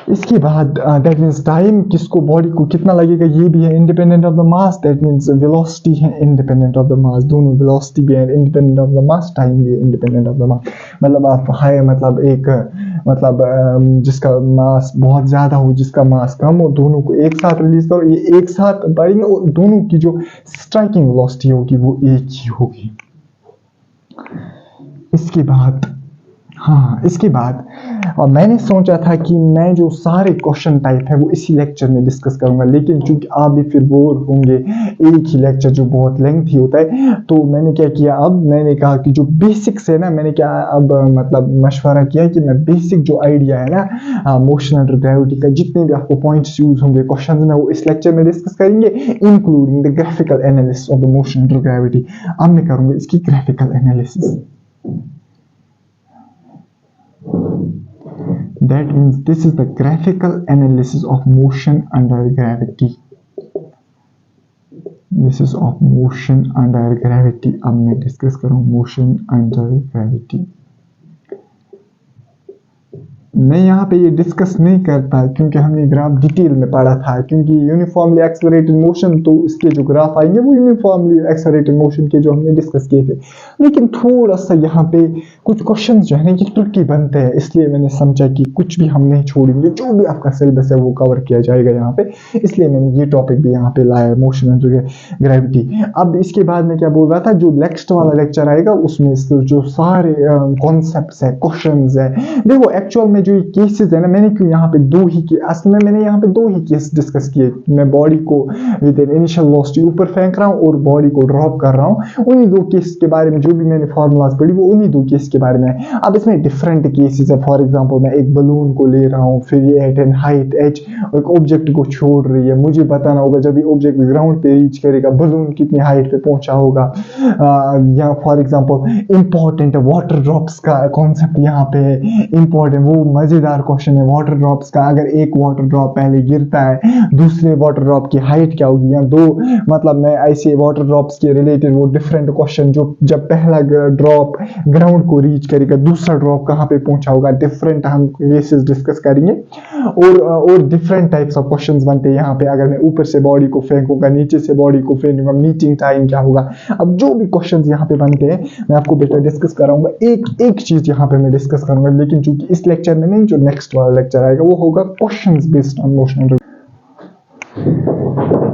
Speaker 1: इसके बाद दैट मीन्स टाइम किसको बॉडी को कितना लगेगा ये भी है independent of the mass, that means velocity है इंडिपेंडेंट ऑफ द मास, दोनों वेलोसिटी भी है independent of the mass, time भी है इंडिपेंडेंट ऑफ द मास। मतलब आप हाई मतलब एक मतलब जिसका मास बहुत ज्यादा हो जिसका मास कम हो, दोनों को एक साथ रिलीज करो, ये एक साथ बढ़ेंगे और दोनों की जो स्ट्राइकिंग वेलोसिटी होगी वो एक ही होगी। इसके बाद इसके बाद और मैंने सोचा था कि मैं जो सारे क्वेश्चन टाइप है वो इसी लेक्चर में डिस्कस करूंगा, लेकिन चूंकि आप भी फिर बोर होंगे एक ही लेक्चर जो बहुत लेंथी होता है, तो मैंने क्या किया, अब मैंने कहा कि जो बेसिक्स है ना, मैंने क्या अब मतलब मशवरा किया कि मैं बेसिक जो आइडिया है ना मोशन अंडर ग्रेविटी का, जितने भी आपको पॉइंट्स यूज होंगे क्वेश्चन में वो इस लेक्चर में डिस्कस करेंगे, including the graphical analysis of the motion under gravity. अब मैं करूंगा इसकी graphical analysis. That means this is the graphical analysis of motion under gravity. This is of motion under gravity. अब मैं डिस्कस करूँ motion under gravity. मैं यहाँ पे ये डिस्कस नहीं करता क्योंकि हमने ग्राफ डिटेल में पढ़ा था, क्योंकि यूनिफॉर्मली एक्सेलरेटेड मोशन तो इसके जो ग्राफ आएंगे वो यूनिफॉर्मली एक्सेलरेटेड मोशन के जो हमने डिस्कस किए थे। लेकिन थोड़ा सा यहाँ पे कुछ क्वेश्चंस जो है ना ये ट्रिकी बनते हैं, इसलिए मैंने समझा कि कुछ भी हम नहीं छोड़ेंगे, जो भी आपका सिलेबस है वो कवर किया जाएगा यहाँ पे, इसलिए मैंने ये टॉपिक भी यहाँ पे लाया, मोशन एंड ग्रेविटी। अब इसके बाद मैं क्या बोल रहा था, जो नेक्स्ट वाला लेक्चर आएगा उसमें जो सारे कॉन्सेप्ट्स है, क्वेश्चंस है, देखो एक्चुअल में जो ये केसेस है ना, मैंने क्यों यहाँ पे दो ही असल में मैंने यहाँ पे दो ही केस डिस्कस किए। मैं बॉडी को विद एन इनिशियल वेलोसिटी ऊपर फेंक रहा हूँ और बॉडी को ड्रॉप कर रहा हूँ, उन्हीं दो केस के बारे में जो भी मैंने फॉर्मूलाज पढ़ी वो उन्हीं दो केस के बारे में है। अब इसमें डिफरेंट केसेस है, फॉर एग्जाम्पल मैं एक बलून को ले रहा हूँ, फिर ये एट एन हाइट एच एक ऑब्जेक्ट को छोड़ रही है, मुझे बताना होगा जब ये ऑब्जेक्ट ग्राउंड पे रीच करेगा बलून कितनी हाइट पे पहुंचा होगा। या for example important water drops का कॉन्सेप्ट यहाँ पे इंपॉर्टेंट, वो मजेदार क्वेश्चन है वाटर ड्रॉप्स का। अगर एक वाटर ड्रॉप पहले गिरता है, दूसरे वाटर ड्रॉप की हाइट क्या होगी, या दो मतलब मैं ऐसे वाटर ड्रॉप्स के रिलेटेड वो डिफरेंट क्वेश्चन, जो जब पहला ड्रॉप ग्राउंड को रीच करेगा दूसरा ड्रॉप कहाँ पे पहुंचा होगा, डिफरेंट हम केसेस डिस्कस करेंगे। और डिफरेंट टाइप्स ऑफ क्वेश्चंस बनते हैं यहाँ पे। अगर मैं ऊपर से बॉडी को फेंकूंगा, नीचे से बॉडी को फेंकूंगा, मीटिंग टाइम क्या होगा। अब जो भी क्वेश्चंस यहाँ पे बनते हैं मैं आपको बेटा डिस्कस कराऊंगा, एक एक चीज यहाँ पे मैं डिस्कस करूंगा, लेकिन चूंकि इस लेक्चर में नहीं, जो नेक्स्ट वाला लेक्चर आएगा वो होगा क्वेश्चंस बेस्ड ऑन मोशन।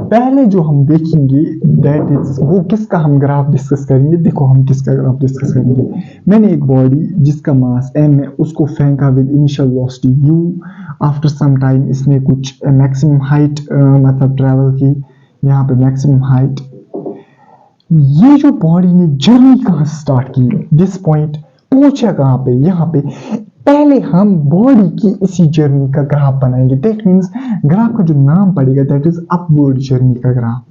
Speaker 1: पहले जो हम देखेंगे दैट इज वो किसका हम ग्राफ डिस्कस करेंगे। देखो हम किसका ग्राफ डिस्कस करेंगे, मैंने एक बॉडी जिसका मास m है उसको फेंका with initial velocity u, after some time इसने कुछ मैक्सिमम हाइट मतलब ट्रैवल की, यहाँ पे मैक्सिमम हाइट। ये जो बॉडी ने जर्नी कहाँ से स्टार्ट की, दिस पॉइंट पहुंचा कहाँ पे, यहाँ पे। पहले हम बॉडी की इसी जर्नी का ग्राफ बनाएंगे, दैट मींस ग्राफ का जो नाम पड़ेगा दैट इज अपवर्ड जर्नी का ग्राफ,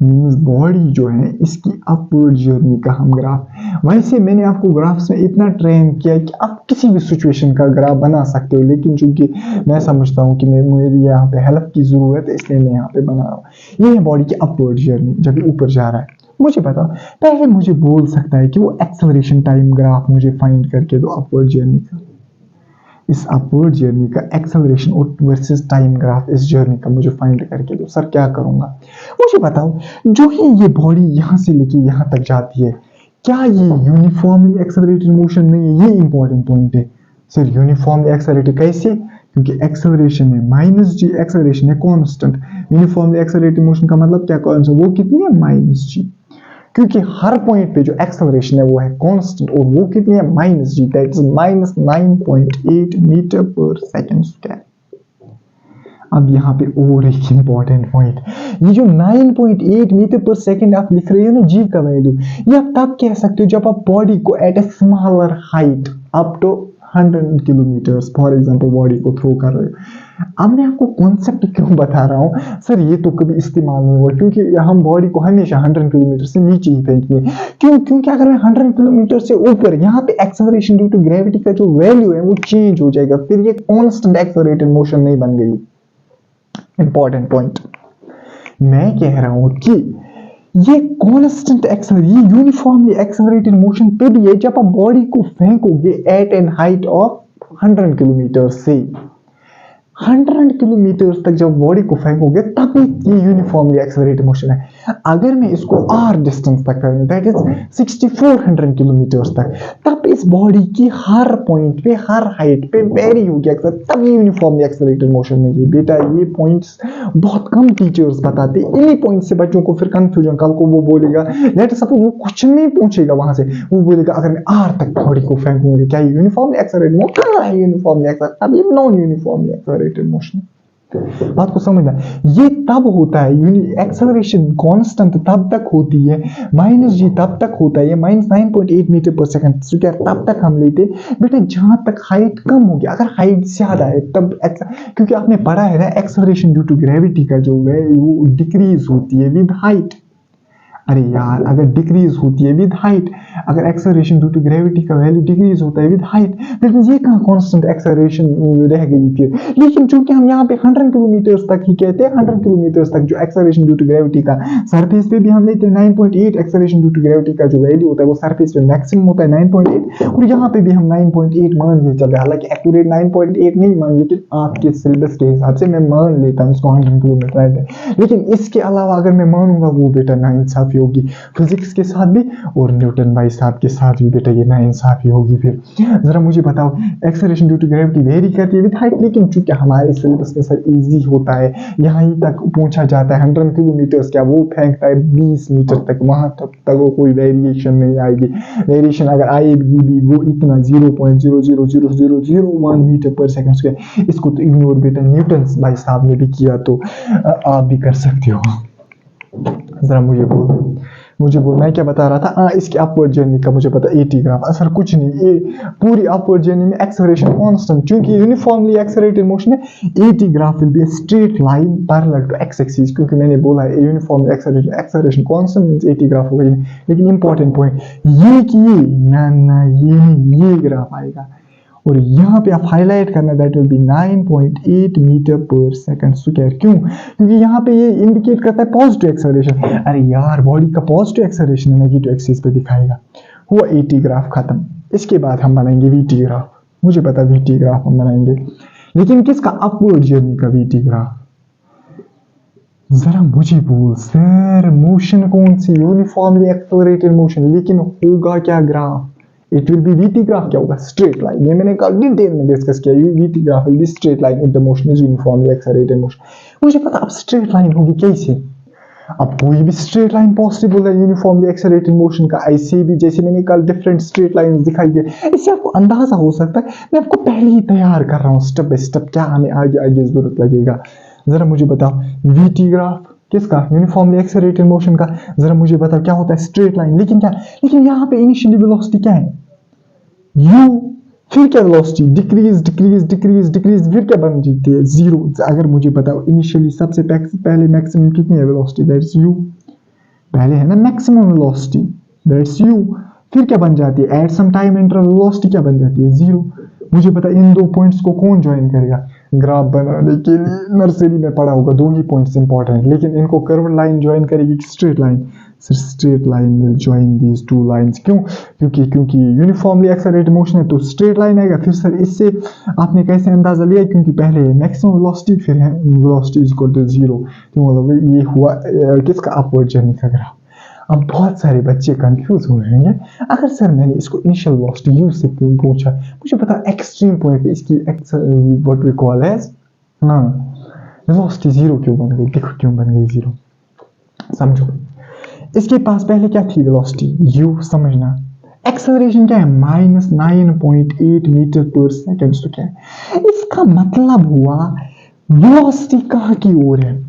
Speaker 1: मींस बॉडी जो है इसकी अपवर्ड जर्नी का हम ग्राफ। वैसे मैंने आपको ग्राफ्स में इतना ट्रेन किया कि आप किसी भी सिचुएशन का ग्राफ बना सकते हो, लेकिन चूंकि मैं समझता हूँ कि मेरी यहाँ पे हेल्प की जरूरत है इसलिए मैं यहाँ पे बना रहा हूँ। ये है बॉडी की अपवर्ड जर्नी, जब ऊपर जा रहा है। मुझे बताओ, पहले मुझे बोल सकता है कि वो एक्सेलरेशन टाइम ग्राफ मुझे फाइंड करके दो अपवर्ड जर्नी का, इस अपवर्ड जर्नी का एक्सेलरेशन वर्सेस टाइम ग्राफ इस जर्नी का मुझे फाइंड करके दो। सर क्या करूंगा, मुझे बताओ। जो ही ये बॉडी यहां से लेके यहां तक जाती है, क्या ये यूनिफॉर्मली एक्सेलरेटेड मोशन नहीं है? ये इंपॉर्टेंट पॉइंट है। सर यूनिफॉर्मली एक्सेलरेटेड कैसे? क्योंकि एक्सेलरेशन है माइनस जी, एक्सेलरेशन है कांस्टेंट। यूनिफॉर्मली एक्सेलरेटेड मोशन का मतलब क्या, कांस्टेंट, वो कितनी है माइनस जी, क्योंकि हर पॉइंट पे जो एक्सेलरेशन है वो है कांस्टेंट, और वो कितनी है minus g, that is minus 9.8 metre per second square. अब यहाँ पे और एक इंपॉर्टेंट पॉइंट, ये जो 9.8 मीटर पर सेकंड आप लिख रहे हो ना जी का वैल्यू, ये आप तब कह सकते हो जब आप बॉडी को at a smaller height up to 100 kilometres for example body को थ्रो कर रहे हो। अब मैं आपको कॉन्सेप्ट क्यों बता रहा हूँ, सर ये तो कभी इस्तेमाल नहीं हुआ, क्योंकि हम बॉडी को हमेशा 100 किलोमीटर से नीचे ही फेंकते हैं। क्यों? क्योंकि अगर मैं 100 किलोमीटर से ऊपर, यहाँ पे एक्सेलरेशन ड्यू टू ग्रेविटी का जो वैल्यू है वो चेंज हो जाएगा, फिर ये कांस्टेंट एक्सेलरेटेड मोशन नहीं बन गई। इंपॉर्टेंट पॉइंट मैं कह रहा हूं कि ये कांस्टेंट ये यूनिफॉर्मली एक्सेलरेटेड मोशन तभी है जब आप बॉडी को फेंकोगे at an height of 100 kilometre से 100 किलोमीटर तक जब बॉडी को फेंकोगे तब ये यूनिफॉर्मली एक्सेलरेटेड मोशन है। अगर मैं इसको r डिस्टेंस तक करूं दैट इज 6400 किलोमीटर तक, तब इस बॉडी की हर पॉइंट पे हर हाइट पे वेरी होगी एक्सेल, तब ये यूनिफॉर्मली एक्सेलरेटेड मोशन नहीं है। बेटा ये पॉइंट्स बहुत कम टीचर्स बताते, इन्हीं पॉइंट से बच्चों को फिर कंफ्यूजन, कल को वो बोलेगा लेट सपोज वो क्वेश्चन नहीं पूछेगा वहां से, वो बोलेगा अगर मैं r तक बॉडी को फेंकूंगी क्या ये यूनिफॉर्मली एक्सेलरेटेड मोशन? कहां है यूनिफॉर्मली एक्सेलरेटेड? अब ये नॉन यूनिफॉर्मली एक्सेलरेटेड मोशन। बात को समझना, ये तब होता है एक्सेलरेशन कांस्टेंट तब तक होती है, माइनस जी तब तक होता है, minus 9.8 metre per second square तब तक हम लेते बेटा जहां तक हाइट कम होगी। अगर हाइट ज्यादा है तब, क्योंकि आपने पढ़ा है ना एक्सेलरेशन ड्यू टू ग्रेविटी का जो है वो डिक्रीज होती है विद हाइट। अरे यार अगर डिक्रीज होती है विद हाइट, अगर एक्सेलरेशन ड्यू टू ग्रेविटी का वैल्यू डिक्रीज होता है विद हाइट, फिर ये कहाँ कांस्टेंट एक्सेलरेशन रह गई फिर। लेकिन चूंकि हम यहाँ पे 100 किलोमीटर तक ही कहते हैं, 100 किलोमीटर तक जो एक्सेलरेशन ड्यू टू ग्रेविटी का सरफेस पे भी हम लेते हैं 9.8, एक्सेलरेशन ड्यू टू ग्रेविटी का जो वैल्यू होता है वो सरफेस पे मैक्सिमम होता है 9.8, और यहाँ पे भी हम 9.8 मान लिए चल रहे हैं। हालांकि एक्यूरेट 9.8 नहीं मान, लेकिन आपके सिलेबस के हिसाब से मैं मान लेता हूँ इसको 100 किलोमीटर राइट है। लेकिन इसके अलावा अगर मैं मानूंगा वो बेटा नाइंसाफी होगी फिजिक्स के साथ भी, और न्यूटन भाई साहब के साथ भी बेटा ये नाइंसाफी होगी। फिर जरा मुझे बताओ, acceleration due to gravity vary करती है विद हाइट, लेकिन चूंकि हमारे सिलेबस में सर इजी होता है, यहाँ तक पूछा जाता है 100 किलोमीटर, क्या वो फेंकता है 20 मीटर तक, वहां तक वो कोई वेरिएशन नहीं आएगी। वेरिएशन अगर आएगी भी वो इतना 0.0000001 मीटर पर सेकंड स्क्वायर, इसको तो इग्नोर बेटा न्यूटन भाई साहब ने भी किया, तो आप भी कर सकते हो। जरा मुझे बोल मैं क्या बता रहा था, इसकी अपवर्ड जर्नी का मुझे पता 80 ग्राफ, असर कुछ नहीं, ये पूरी अपवर्ड जर्नी में एक्सेलरेशन कांस्टेंट, क्योंकि यूनिफॉर्मली एक्सेलरेटेड मोशन है, 80 graph will be straight line parallel to X axis, क्योंकि मैंने बोला है uniformly acceleration constant means 80 graph हो गई। लेकिन इंपॉर्टेंट पॉइंट ये कि ना ये ग्राफ आएगा, और यहाँ पे आप हाईलाइट करना that will B 9.8 metre per second square. क्यों? क्योंकि यहाँ पे ये इंडिकेट करता है पॉजिटिव एक्सेलरेशन। अरे यार बॉडी का पॉजिटिव एक्सेलरेशन नेगेटिव एक्सिस पे दिखाएगा। हुआ 80 ग्राफ खत्म, इसके बाद हम बनाएंगे वीटी ग्राफ। मुझे पता वीटी ग्राफ हम बनाएंगे, लेकिन किसका? अपवर्ड जर्नी का वीटी ग्राफ। जरा मुझे बोल सर, मोशन कौन सी? यूनिफॉर्मली एक्सेलरेटेड मोशन, लेकिन होगा क्या graph? It will be VT graph. क्या होगा? Straight line. ये मैंने कल डिटेल में डिस्कस किया, VT graph will be straight line if the motion is uniformly accelerated motion. मुझे पता अब स्ट्रेट लाइन होगी कैसे? अब कोई भी स्ट्रेट लाइन पॉसिबल है यूनिफॉर्मली एक्सेलरेटेड मोशन का, ऐसे भी जैसे मैंने कल डिफरेंट स्ट्रेट लाइन दिखाई है, इससे आपको अंदाजा हो सकता है। मैं आपको पहले ही तैयार कर रहा हूँ स्टेप बाय स्टेप, क्या हमें आगे जरूरत लगेगा। जरा मुझे बताओ वीटी ग्राफ किसका? यूनिफॉर्मली एक्सेलरेटेड मोशन का। जरा मुझे बताओ क्या होता है? Straight line. लेकिन क्या? लेकिन यहाँ पे इनिशियली वेलोसिटी क्या है? u, फिर क्या वेलोसिटी? डिक्रीज, फिर क्या बन जाती है? 0। अगर मुझे बताओ इनिशियली सबसे पहले मैक्सिमम कितनी है वेलोसिटी? That's u। पहले है ना मैक्सिमम वेलोसिटी, दैट्स u। फिर क्या बन जाती है? At some time interval velocity क्या बन जाती है? 0। मुझे पता इन दो पॉइंट्स को कौन ज्वाइन करेगा? ग्राफ बनाने के लिए नर्सरी में पढ़ा होगा, दो ही पॉइंट्स इंपॉर्टेंट, लेकिन इनको कर्व लाइन ज्वाइन करेगी कि straight line? Sir straight line will join these two lines. क्यों? क्योंकि यूनिफॉर्मली एक्सेलरेटेड मोशन है तो स्ट्रेट लाइन आएगा। फिर सर इससे आपने कैसे अंदाजा लिया? क्योंकि पहले मैक्सिमम वेलोसिटी, फिर है वेलोसिटी इज इक्वल टू 0। तो मतलब ये हुआ किसका? अपवर्ड जर्नी का ग्राफ। अब बहुत सारे बच्चे कंफ्यूज हो रहे हैं, अगर सर मैंने इसको इनिशियल वेलोसिटी u से पूछा, मुझे पता एक्सट्रीम पॉइंट पे इसकी what we call as velocity 0 क्यों बन गई? देखो क्यों बन गई 0, समझो। इसके पास पहले क्या थी? वेलोसिटी u, समझना। एक्सेलरेशन क्या है? -9.8 मीटर पर सेकंड। तो क्या है इसका मतलब? हुआ वेलोसिटी कहाँ की ओर है?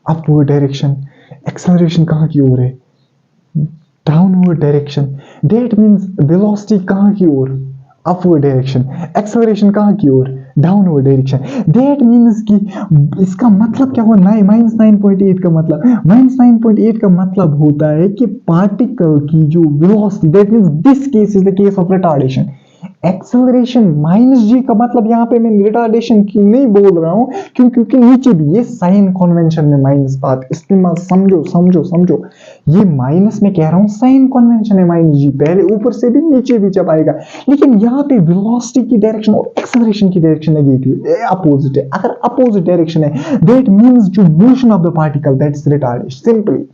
Speaker 1: Upward direction. एक्सेलरेशन कहाँ की ओर है? Downward direction. That means velocity कहाँ की ओर? Upward direction. एक्सेलरेशन कहाँ की ओर? Downward direction. दैट मींस कि इसका मतलब क्या हुआ? -9.8 का मतलब, -9.8 का मतलब होता है कि पार्टिकल की जो velocity, that means this case is the case of retardation. Acceleration -g का मतलब यहाँ पे मैं रिटार्डेशन की नहीं बोल रहा हूँ, क्योंकि नीचे भी ये साइन कन्वेंशन में माइनस बात इस्तेमाल, समझो। ये माइनस में कह रहा हूँ, साइन कन्वेंशन है -g, पहले ऊपर से भी नीचे भी जब आएगा। लेकिन यहाँ पे वेलोसिटी की डायरेक्शन और एक्सेलरेशन की डायरेक्शन नेगेटिव अपोजिट है। अगर अपोजिट डायरेक्शन है दैट मींस जो motion of the particle that is retardation. Simply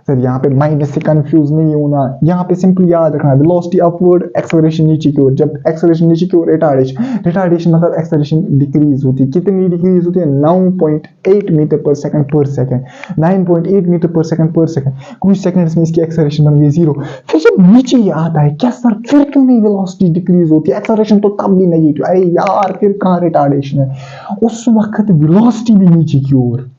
Speaker 1: sir यहाँ पे माइनस से कंफ्यूज नहीं होना, यहाँ पे सिंपली याद रखना वेलोसिटी अपवर्ड, एक्सेलरेशन नीचे की ओर। जब एक्सेलरेशन नीचे की ओर, रिटार्डेशन मतलब एक्सेलरेशन डिक्रीज होती है। कितनी डिक्रीज होती है? 9.8 metre per second. 9.8 metre per second. कुछ सेकंड्स में इसकी एक्सेलरेशन बन गई 0। फिर जब नीचे ही आता है, क्या सर फिर क्यों नहीं वेलोसिटी डिक्रीज होती है? एक्सेलरेशन तो तब भी नेगेटिव। अरे यार फिर कहाँ रिटार्डेशन है? उस वक्त वेलोसिटी भी नीचे की ओर,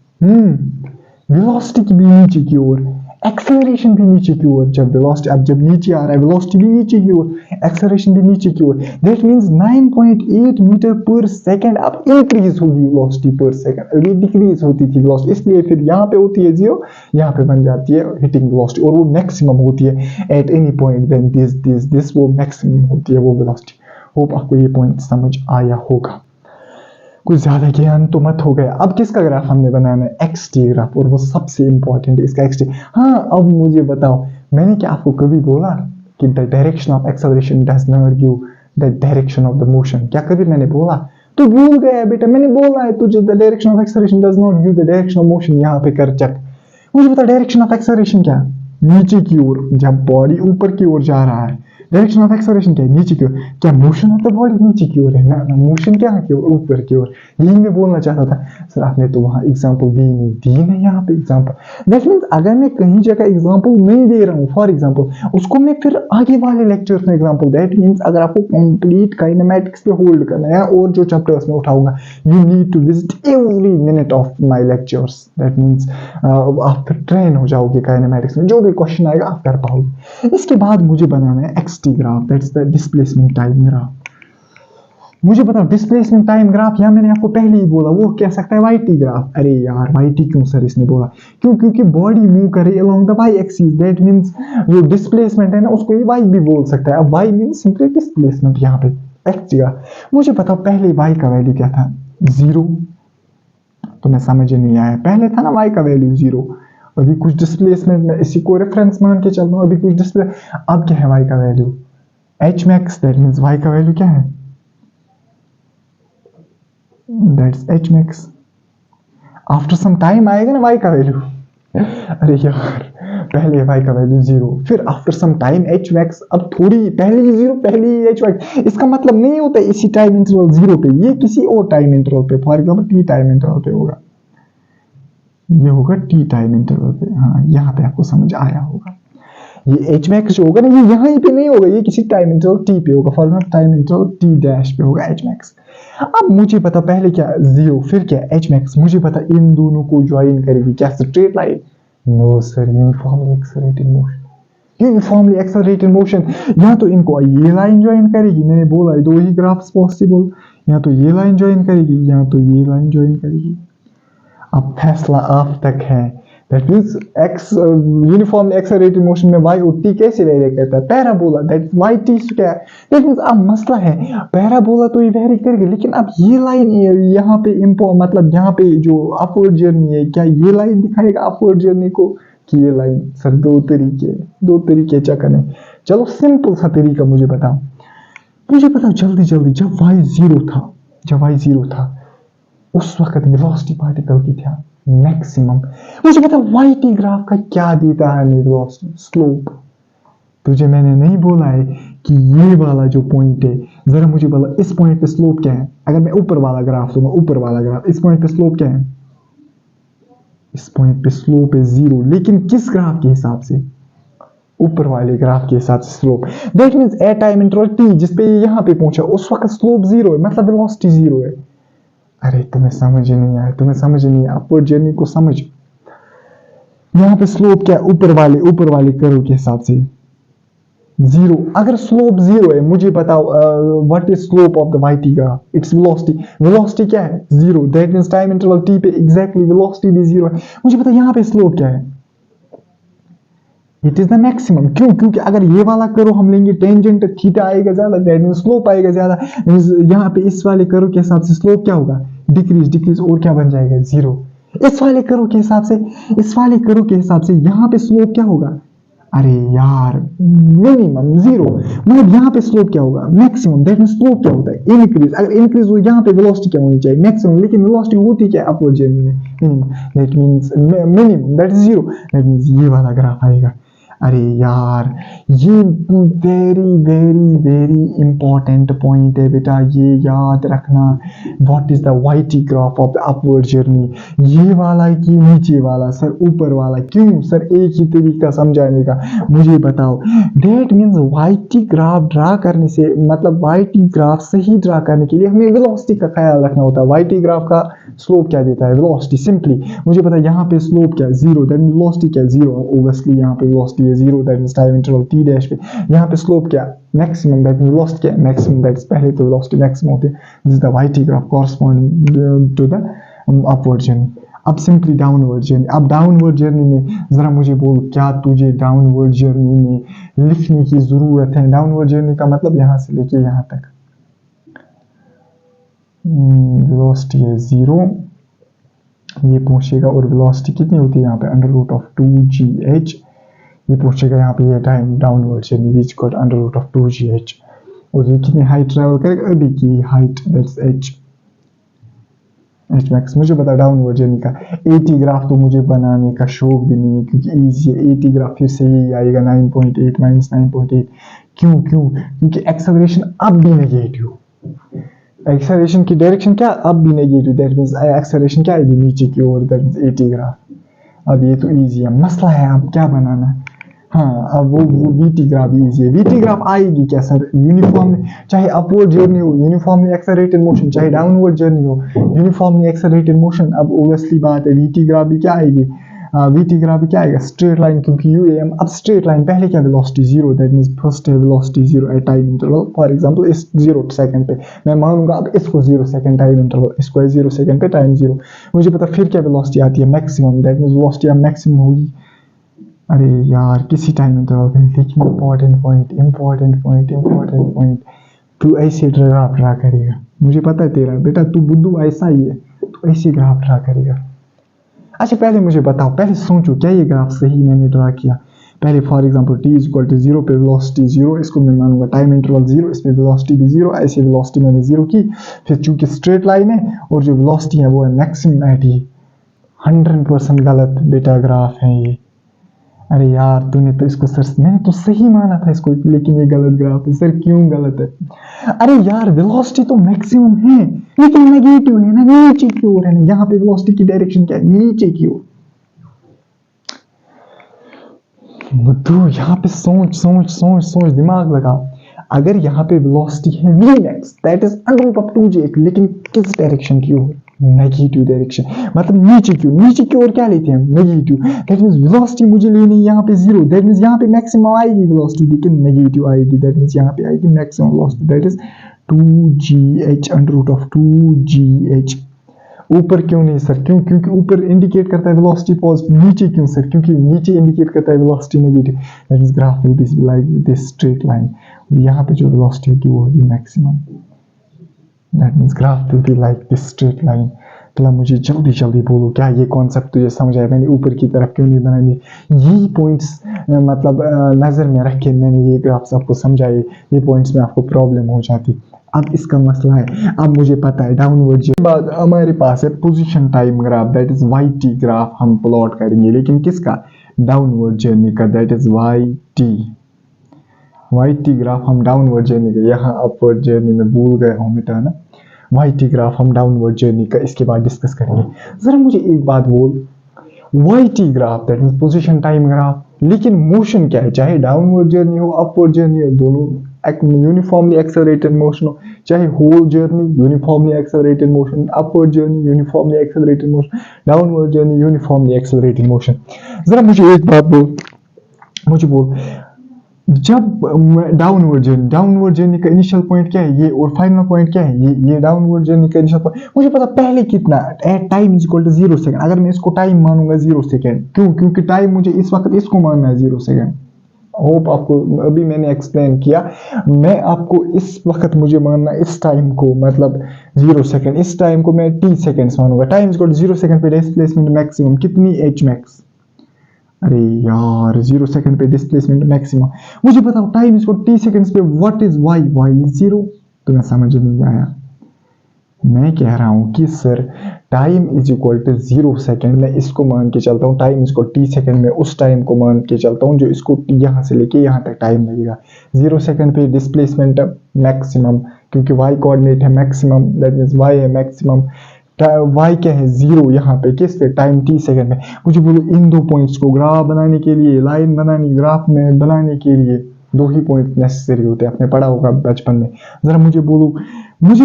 Speaker 1: वेलोसिटी की भी नीचे की ओर, एक्सेलरेशन भी नीचे की ओर, जब वेलोसिटी, अब जब नीचे आ रहा है वेलोसिटी भी नीचे की ओर, एक्सेलरेशन भी नीचे की ओर। That means 9.8 metre per second अब इंक्रीज होगी वेलोसिटी पर सेकंड, अभी डिक्रीज होती थी वेलोसिटी, इसलिए फिर यहाँ पे होती है 0, यहाँ पे बन जाती है हिटिंग वेलोसिटी, और वो मैक्सिमम होती है at any point then this वो मैक्सिमम होती है वो वेलोसिटी। होप आपको ये पॉइंट समझ आया होगा। कुछ ज्यादा ज्ञान तो मत हो गया। अब किसका ग्राफ हमने बनाना है? एक्स टी ग्राफ, और वो सबसे इंपॉर्टेंट है इसका एक्स टी। हाँ, अब मुझे बताओ, मैंने क्या आपको कभी बोला कि the direction of acceleration does not give the direction of the motion? क्या कभी मैंने बोला? तो भूल गया बेटा, मैंने बोला है तुझे the direction of acceleration does not give the direction of motion. यहाँ पे कर चेक। मुझे बता डायरेक्शन ऑफ एक्सेलरेशन क्या? नीचे की ओर, जब बॉडी ऊपर की ओर जा रहा है। डायरेक्शन ऑफ एक्सेलरेशन क्या है? नीचे की ओर। क्या मोशन ऑफ द बॉडी नीचे की ओर है? ना, मोशन क्या की ओर? ऊपर की ओर। यही मैं बोलना चाहता था सर, आपने तो वहां एग्जांपल दी नहीं, दी ना यहाँ पे एग्जांपल। दैट मींस अगर मैं कहीं जगह एग्जांपल नहीं दे रहा हूँ, फॉर एग्जांपल, उसको मैं फिर आगे वाले लेक्चर्स में एग्जांपल। दैट मींस अगर आपको कंप्लीट काइनेमैटिक्स पे होल्ड करना है और जो चैप्टर्स में उठाऊंगा, you need to visit every minute of my lectures. That means आप फिर ट्रेन हो जाओगे काइनेमैटिक्स में, जो भी क्वेश्चन आएगा आप कर पाओगे। इसके बाद मुझे बनाना है x T graph, that's the displacement time graph. मुझे बताओ डिस्प्लेसमेंट टाइम ग्राफ, या मैंने आपको पहले ही बोला वो कह सकता है वाई टी ग्राफ। अरे यार वाई टी क्यों सर इसने बोला? क्यों? क्योंकि बॉडी मूव करे along the Y axis, that means जो डिस्प्लेसमेंट है ना उसको ये वाई भी बोल सकता है। अब वाई मींस सिंपली डिस्प्लेसमेंट यहाँ पे एक्स टी ग्राफ। मुझे बताओ पहले वाई का वैल्यू क्या था? 0। तो मैं समझ नहीं आया, पहले था ना वाई का वैल्यू 0, अभी कुछ डिस्प्लेसमेंट में इसी को रेफरेंस मान के चल रहा हूँ, अभी कुछ डिस्प्ले। अब क्या है वाई का value? H max, that means Y का वैल्यू क्या है? That's H max. After some time आएगा ना वाई का वैल्यू। अरे यार, पहले वाई का वैल्यू 0, फिर after some time H max. अब थोड़ी पहले ही 0, पहले ही एच मैक्स, इसका मतलब नहीं होता इसी टाइम इंटरवल 0 पे, ये किसी और टाइम इंटरवल पे, for example T time interval पे होगा, ये होगा टी टाइम इंटरवल पे। हाँ, यहाँ पे आपको समझ आया होगा। ये एच मैक्स जो होगा ना, ये यहाँ पे नहीं होगा, ये किसी टाइम इंटरवल टी पे होगा, for example time interval T dash पे होगा एच मैक्स। अब मुझे पता पहले क्या 0, फिर क्या एच मैक्स। मुझे पता इन दोनों को ज्वाइन करेगी क्या? Straight line? No sir, uniformly accelerated motion. Uniformly accelerated motion, या तो इनको ये लाइन ज्वाइन करेगी, मैंने बोला है 2 ही ग्राफ्स पॉसिबल, या तो ये लाइन ज्वाइन करेगी या तो ये लाइन ज्वाइन करेगी। अब फैसला आप तक है। That means x uniform accelerated motion में वाई और टी कैसे वेरी करता है? पैराबोला, दैट वाई टी क्या है? दैट मींस अब मसला है, पैराबोला तो ये वेरी करेगी, लेकिन अब ये लाइन यहाँ पे मतलब यहाँ पे जो अपवर्ड जर्नी है, क्या ये लाइन दिखाएगा अपवर्ड जर्नी को कि ये लाइन? सर दो तरीके चक्कर है। चलो सिंपल सा तरीका मुझे बताओ, जल्दी जल्दी। जब वाई 0 था उस वक्त वेलोसिटी पार्टिकल की था मैक्सिमम। मुझे पता वाई टी ग्राफ का क्या देता है वेलोसिटी स्लोप। तुझे मैंने नहीं बोला है कि ये वाला जो पॉइंट है, जरा मुझे बोला इस पॉइंट पे स्लोप क्या है? अगर मैं ऊपर वाला ग्राफ दूंगा, ऊपर वाला ग्राफ, इस पॉइंट पे स्लोप क्या है? इस पॉइंट पे स्लोप है 0, लेकिन किस ग्राफ के हिसाब से? ऊपर वाले ग्राफ के हिसाब से slope. That means at time interval t जिस पे यहाँ पे पहुंचा उस वक्त स्लोप 0 है, मतलब वेलोसिटी 0 है। अरे तुम्हें समझ ही नहीं आया, अपवर्ड जर्नी को समझ। यहाँ पे स्लोप क्या है? ऊपर वाले कर्व के हिसाब से 0। अगर स्लोप 0 है, मुझे बताओ what is slope of the y t graph? It's velocity क्या है? 0। That means time interval t पे एग्जैक्टली वेलोसिटी भी 0 है। मुझे पता यहाँ पे स्लोप क्या है? It is the maximum. क्यों? क्योंकि अगर ये वाला कर्व हम लेंगे, टेंजेंट थीटा आएगा ज्यादा, दैट मींस स्लोप आएगा ज्यादा। यहाँ पे इस वाले कर्व के हिसाब से स्लोप क्या होगा? डिक्रीज, और क्या बन जाएगा? 0। इस वाले कर्व के हिसाब से यहाँ पे स्लोप क्या होगा? अरे यार, मिनिमम 0। मतलब यहाँ पे स्लोप क्या होगा? मैक्सिमम। दैट मींस स्लोप क्या होता है? इंक्रीज। अगर इंक्रीज हो, यहाँ पे वेलोसिटी क्या होनी चाहिए? मैक्सिमम। लेकिन वेलोसिटी होती क्या है अपवर्ड जर्नी में? Minimum. That means minimum, that is 0। That means ये वाला ग्राफ आएगा। अरे यार, ये very very very important point है बेटा, ये याद रखना। What is the y t graph of the upward journey? ये वाला कि नीचे वाला? सर ऊपर वाला। क्यों सर? एक ही तरीका समझाने का, मुझे बताओ। That means y t graph draw करने से, मतलब वाईटी ग्राफ सही ड्रा करने के लिए हमें वेलोसिटी का ख्याल रखना होता है। वाईटी ग्राफ का स्लोप क्या देता है? वेलोसिटी। सिंपली मुझे पता है यहाँ पे स्लोप क्या है? जीरो, दैट मीन वेलोसिटी क्या है? जीरो। ओब्वियसली यहाँ पे वेलोसिटी है zero, that means time interval T dash पे। यहाँ पे स्लोप क्या है? मैक्सिमम, दैट मीन वेलोसिटी क्या है? मैक्सिमम, दैट इज पहले तो वेलोसिटी मैक्सिमम होती है। This is the y t graph corresponding to the upward journey. अब सिंपली डाउनवर्ड जर्नी। अब डाउनवर्ड जर्नी में जरा मुझे बोल, क्या तुझे डाउनवर्ड जर्नी में लिखने की जरूरत है? डाउनवर्ड जर्नी का मतलब यहाँ से लेके यहाँ तक वेलोसिटी है जीरो, ये पहुंचेगा, और वेलोसिटी कितनी होती है यहाँ पे? Under root of 2gh। ये पहुंचेगा यहाँ पे, ये time downward journey which got under root of 2gh। और ये कितनी हाइट ट्रैवल करेगा? अभी की हाइट, दैट्स h मैक्स। मुझे पता डाउनवर्ड जर्नी का 80 ग्राफ तो मुझे बनाने का शौक भी नहीं है, क्योंकि ईजी है। 80 ग्राफ फिर से यही आएगा 9.8 माइनस 9.8। क्यों? क्योंकि एक्सेलरेशन अब भी नेगेटिव, एक्सेलरेशन की डायरेक्शन क्या? अब भी नेगेटिव, दैट मींस एक्सेलरेशन क्या आएगी? नीचे की ओर, दैट मींस 80 ग्राफ। अब ये तो इजी है, मसला है अब क्या बनाना है। हाँ, अब वो वीटी ग्राफ इजी है। वीटी ग्राफ आएगी क्या सर? यूनिफॉर्म, चाहे अपवर्ड जर्नी हो यूनिफॉर्मली एक्सेलरेटेड मोशन, चाहे डाउनवर्ड जर्नी हो यूनिफॉर्मली एक्सेलरेटेड मोशन। अब ओब्वियसली बात है, वीटी ग्राफ भी क्या आएगी? वीटी ग्राफ भी क्या आएगा? स्ट्रेट लाइन, क्योंकि यूएम। अब स्ट्रेट लाइन पहले क्या? Velocity zero, that means first है velocity zero at time interval. For example इस 0 सेकंड पे मैं मानूंगा, अब इसको 0 सेकंड टाइम इंटरवल, इसको है 0 सेकंड पे टाइम जीरो। मुझे पता फिर क्या वेलोसिटी आती है? मैक्सिमम, दैट मींस वेलोसिटी अब मैक्सिमम होगी। अरे यार, किसी टाइम इंटरवल पे। लेकिन इंपॉर्टेंट पॉइंट, तू ऐसे ग्राफ ड्रा करेगा, मुझे पता है तेरा बेटा, तू बुद्धू ऐसा ही है, तू ऐसे ग्राफ ड्रा करेगा। अच्छा पहले मुझे बताओ, पहले सोचो क्या ये ग्राफ सही मैंने ड्रा किया? पहले for example t is equal to zero पे वेलोसिटी जीरो, इसको मैं मानूंगा टाइम इंटरवल जीरो, इस पे वेलोसिटी भी जीरो, ऐसे वेलोसिटी मैंने जीरो की। फिर चूंकि स्ट्रेट लाइन है और जो वेलोसिटी है वो है मैक्सिमम एट ये। 100% गलत बेटा ग्राफ है ये। अरे यार, तूने तो इसको सर, मैंने तो सही माना था इसको, लेकिन ये गलत ग्राफ है। सर क्यों गलत है? अरे यार, वेलोसिटी तो मैक्सिमम है लेकिन नेगेटिव है ना, नीचे की ओर है ना। यहाँ पे वेलोसिटी की डायरेक्शन क्या है? नीचे की ओर। बुद्धू, यहाँ पे सोच दिमाग लगा। अगर यहाँ पे वेलोसिटी है v max, that is under root of 2gh, लेकिन किस डायरेक्शन की ओर? नेगेटिव डायरेक्शन, मतलब नीचे की ओर क्या लेते हैं? नेगेटिव। दैट मींस वेलोसिटी मुझे लेनी है यहाँ पे जीरो, दैट मींस यहाँ पे मैक्सिमम आएगी वेलोसिटी, लेकिन नेगेटिव आएगी। दैट मींस यहाँ पे आएगी maximum velocity, that is 2gh under root of 2gh। ऊपर क्यों नहीं सर? क्योंकि ऊपर इंडिकेट करता है वेलोसिटी पॉजिटिव। नीचे क्यों सर? क्योंकि नीचे इंडिकेट करता है velocity negative. That means graph will be like this straight line, और यहाँ पे जो वेलोसिटी होगी वो होगी maximum. That means graph will be like this straight line. मतलब मुझे जल्दी बोलो, क्या ये कॉन्सेप्ट तुझे समझ आया? मैंने ऊपर की तरफ क्यों नहीं बनाई? यही पॉइंट्स मतलब नज़र में रख के मैंने ये ग्राफ्स आपको समझाए। ये पॉइंट्स में आपको प्रॉब्लम हो जाती। अब इसका मसला है, अब मुझे पता है डाउनवर्ड जर्नी बाद हमारे पास है position time graph, that is y t graph हम प्लॉट करेंगे। लेकिन किसका? डाउनवर्ड जर्नी का, दैट इज वाईटी ग्राफ हम डाउनवर्ड जर्नी का। यहाँ अपवर्ड जर्नी में भूल गए हो मिटाना। वाईटी ग्राफ हम डाउनवर्ड जर्नी का इसके बाद डिस्कस करेंगे। जरा मुझे एक बात बोल, y t graph that means position time graph, लेकिन मोशन क्या है? चाहे डाउनवर्ड जर्नी हो अपवर्ड जर्नी हो, दोनों यूनिफॉर्मली एक्सेलरेटेड मोशन हो, चाहे whole journey uniformly accelerated motion, upward journey uniformly accelerated motion, downward journey uniformly accelerated motion. जरा मुझे एक बात बोल, जब डाउनवर्ड जर्नी का इनिशियल पॉइंट क्या है ये, और फाइनल पॉइंट क्या है ये डाउनवर्ड जर्नी का इनिशियल पॉइंट मुझे पता पहले कितना at time is equal to 0 second. अगर मैं इसको टाइम मानूंगा 0 सेकंड, क्योंकि टाइम मुझे इस वक्त इसको मानना है 0 सेकंड। होप आपको अभी मैंने एक्सप्लेन किया। मैं आपको इस वक्त मुझे मानना इस टाइम को, मतलब 0 सेकंड, इस टाइम को मैं t सेकंड्स मानूंगा। Time is equal to 0 second पे डिस्प्लेसमेंट मैक्सिमम कितनी? h max. अरे यार, 0 सेकंड पे डिस्प्लेसमेंट मैक्सिमम। मुझे बताओ टाइम इसको t सेकंड्स पे व्हाट इज y इज 0। तुम्हें समझ नहीं आया? मैं कह रहा हूँ कि sir time is equal to 0 second, मैं इसको मान के चलता हूँ, टाइम इसको टी सेकेंड में उस टाइम को मान के चलता हूँ जो इसको यहाँ से लेके यहाँ तक टाइम लगेगा। 0 सेकेंड पे डिस्प्लेसमेंट मैक्सिमम, क्योंकि वाई कोऑर्डिनेट है मैक्सिमम, दैट मीन्स वाई है मैक्सिमम, वाई क्या है 0 यहाँ पे, किस पे, टाइम टी सेकेंड में। मुझे बोलो इन दो पॉइंट्स को ग्राफ बनाने के लिए, लाइन बनानी ग्राफ में बनाने के लिए 2 ही पॉइंट नेसेसरी होते हैं, आपने पढ़ा होगा बचपन में। जरा मुझे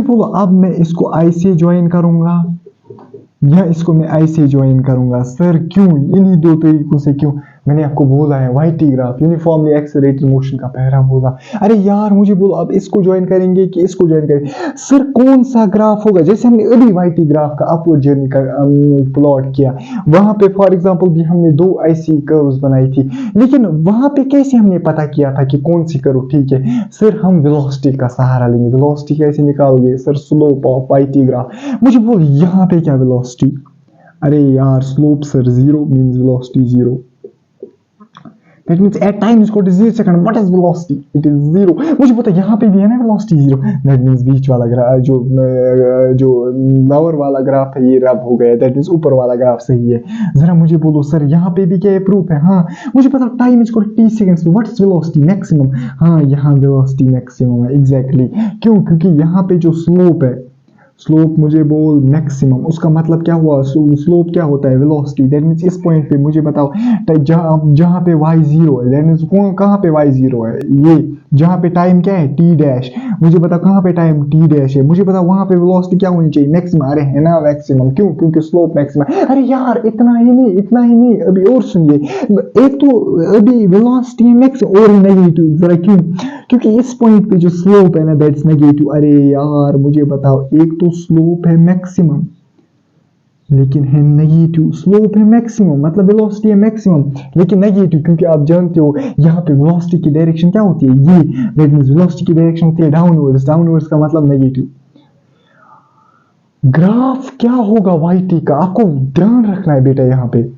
Speaker 1: बोलो अब मैं इसको आई से ज्वाइन करूंगा या इसको मैं आई से ज्वाइन करूंगा। सर क्यों, इन्हीं दो तरीकों से क्यों? मैंने आपको बोला है y t graph, uniformly accelerated motion का पहला बोला। अरे यार मुझे बोलो अब इसको ज्वाइन करेंगे कि इसको ज्वाइन करेंगे। सर कौन सा ग्राफ होगा? जैसे हमने अभी वाई टी ग्राफ का अपवर्ड जर्नी का प्लॉट किया, वहां पे फॉर एग्जांपल भी हमने 2 ऐसी कर्व्स बनाई थी, लेकिन वहां पे कैसे हमने पता किया था कि कौन सी कर्व ठीक है? सर हम वेलोसिटी का सहारा लेंगे। वेलोसिटी कैसे निकालोगे? Sir slope of y t graph. मुझे बोल यहाँ पे क्या वेलोसिटी? अरे यार slope sir 0 means velocity 0। That means at time is equal to 0 second. What is velocity? It is 0. मुझे पता यहाँ पे भी है ना velocity 0. That means बीच वाला ग्राफ जो लोअर वाला ग्राफ है ये रब हो गया। That means ऊपर वाला ग्राफ सही है। जरा मुझे बोलो सर यहाँ पे भी क्या प्रूफ है? हाँ मुझे पता time is equal to t seconds. What is velocity maximum? हाँ यहाँ velocity maximum है exactly। क्यों? क्योंकि यहाँ पे जो स्लोप है, स्लोप मुझे बोल मैक्सिमम, उसका मतलब क्या हुआ? स्लोप क्या होता है? वेलोसिटी। दैट मींस इस पॉइंट पे मुझे बताओ जहां पे y0 है, दैट मींस कहां पे y0 है? ये जहां पे टाइम क्या है? t dash. मुझे बता कहां पे टाइम t डैश है? मुझे बता वहां पे वेलोसिटी क्या होनी चाहिए? मैक्सिमम। अरे है ना मैक्सिमम। क्यों? क्योंकि स्लोप मैक्सिमम। अरे यार इतना ही नहीं, अभी और सुनिए। एक तो अभी वेलोसिटी है मैक्सिमम और नेगेटिव। जरा क्यों? क्योंकि इस पॉइंट पे जो स्लोप है ना दैट्स नेगेटिव। अरे यार मुझे बताओ, एक तो स्लोप है मैक्सिमम लेकिन है नेगेटिव। स्लोप है मैक्सिमम मतलब वेलोसिटी है मैक्सिमम लेकिन नेगेटिव, क्योंकि आप जानते हो यहाँ पे वेलोसिटी की डायरेक्शन क्या होती है? ये। दैट मींस वेलोसिटी की डायरेक्शन होती है डाउनवर्ड्स। डाउनवर्ड्स का मतलब नेगेटिव। ग्राफ क्या होगा वाई टी का? आपको ध्यान रखना है बेटा। यहाँ पे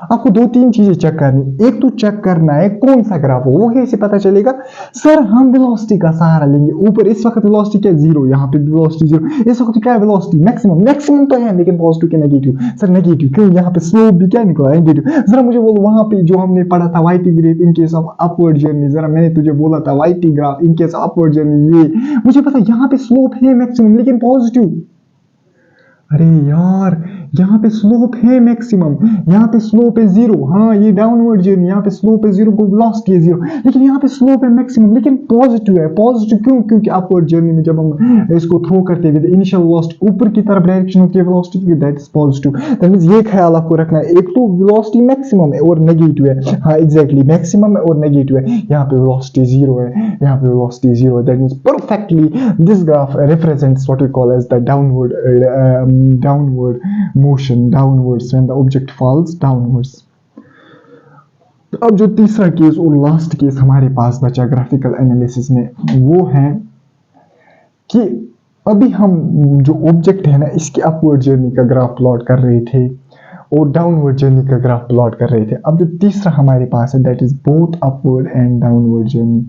Speaker 1: आपको 2-3 चीजें चेक करनी। एक तो चेक करना है कौन सा ग्राफ हो, वो कैसे पता चलेगा? सर हम वेलोसिटी का सहारा लेंगे। ऊपर इस वक्त वेलोसिटी क्या 0, यहाँ पे वेलोसिटी 0। इस वक्त क्या वेलोसिटी? मैक्सिमम तो है लेकिन पॉजिटिव के नेगेटिव। सर नेगेटिव क्यों? यहाँ पे स्लोप भी क्या निकला है? नेगेटिव। जरा मुझे बोलो वहां पे जो हमने पढ़ा था y t graph in case of upward journey, जरा मैंने तुझे बोला था y t graph in case of upward journey, ये मुझे पता यहाँ पे स्लोप है मैक्सिमम लेकिन पॉजिटिव। अरे यार यहाँ पे स्लोप है मैक्सिमम, यहाँ पे स्लोप है 0। हाँ ये डाउनवर्ड जर्नी, यहाँ पे स्लोप है 0 को वेलोसिटी है 0, लेकिन यहाँ पे स्लोप है मैक्सिमम लेकिन पॉजिटिव है। पॉजिटिव क्यों? क्योंकि अपवर्ड जर्नी में जब हम इसको थ्रो करते हैं इनिशियल वेलोसिटी ऊपर की तरफ डायरेक्शन होती है वेलोसिटी की, that is positive. That means ये ख्याल आपको रखना है, एक तो वेलोसिटी मैक्सिमम है और नेगेटिव है। हाँ एग्जैक्टली मैक्सिमम है और नेगेटिव है। यहाँ पे वेलोसिटी 0 है, यहाँ पे वेलोसिटी 0 है। That means perfectly this graph represents what we call as the downward motion, downwards when the object falls downwards। तो अब जो तीसरा केस और लास्ट केस हमारे पास बचा ग्राफिकल एनालिसिस में, वो है कि अभी हम जो ऑब्जेक्ट है ना इसके अपवर्ड जर्नी का ग्राफ प्लॉट कर रहे थे और डाउनवर्ड जर्नी का ग्राफ प्लॉट कर रहे थे। अब जो तीसरा हमारे पास है that is both upward and downward journey.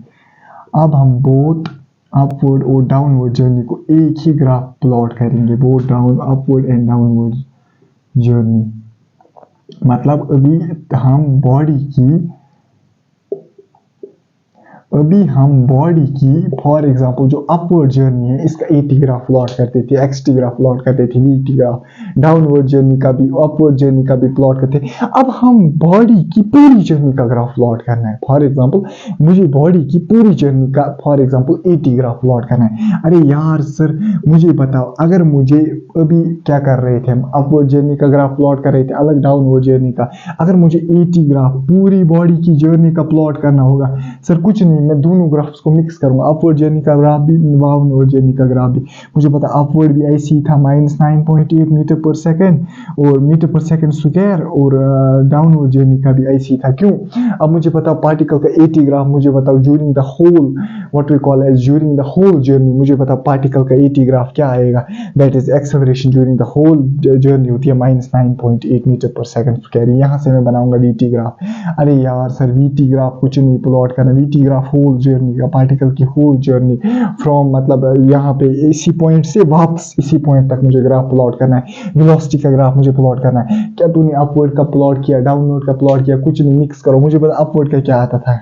Speaker 1: अब हम बोथ अपवर्ड और डाउनवर्ड जर्नी को एक ही ग्राफ प्लॉट करेंगे, both upward and downward journey. मतलब अभी हम बॉडी की फॉर एग्जांपल जो अपवर्ड जर्नी है इसका एटी ग्राफ प्लॉट करते थे, एक्सटी ग्राफ प्लॉट करते थे, वीटी ग्राफ, डाउनवर्ड जर्नी का भी अपवर्ड जर्नी का भी प्लॉट करते थे। अब हम बॉडी की पूरी जर्नी का ग्राफ प्लॉट करना है। फॉर एग्जांपल मुझे बॉडी की पूरी जर्नी का for example eighty graph plot करना है। अरे यार सर मुझे बताओ, अगर मुझे अभी क्या कर रहे थे हम अपवर्ड जर्नी का ग्राफ प्लॉट कर रहे थे, अलग डाउनवर्ड जर्नी का, अगर मुझे एटी ग्राफ पूरी बॉडी की जर्नी का प्लॉट करना होगा, सर कुछ नहीं, मैं दोनों ग्राफ्स को मिक्स करूंगा, अपवर्ड जर्नी का ग्राफ भी डाउनवर्ड जर्नी का ग्राफ भी। मुझे पता अपवर्ड भी ऐसी था -9.8 मीटर पर सेकेंड और मीटर पर सेकेंड स्क्वायर, और डाउनवर्ड जर्नी का भी ऐसी था। क्यों? अब मुझे पता पार्टिकल का एटी ग्राफ, मुझे बताओ during the whole what we call as during the whole journey, मुझे पता पार्टिकल का एटी ग्राफ क्या आएगा, that is acceleration during the whole journey होती है -9.8 मीटर पर सेकेंड स्क्वायर। यहाँ से मैं बनाऊंगा वीटी ग्राफ। अरे यार सर वीटी ग्राफ कुछ नहीं प्लॉट करना, v t graph graph whole journey का, पार्टिकल की होल जर्नी फ्रॉम मतलब यहाँ पे इसी पॉइंट से वापस इसी पॉइंट तक मुझे ग्राफ प्लॉट करना है, वेलोसिटी का ग्राफ मुझे प्लॉट करना है। क्या तूने अपवर्ड का प्लॉट किया, डाउनवर्ड का प्लॉट किया? कुछ नहीं, मिक्स करो। मुझे पता अपवर्ड का क्या आता था,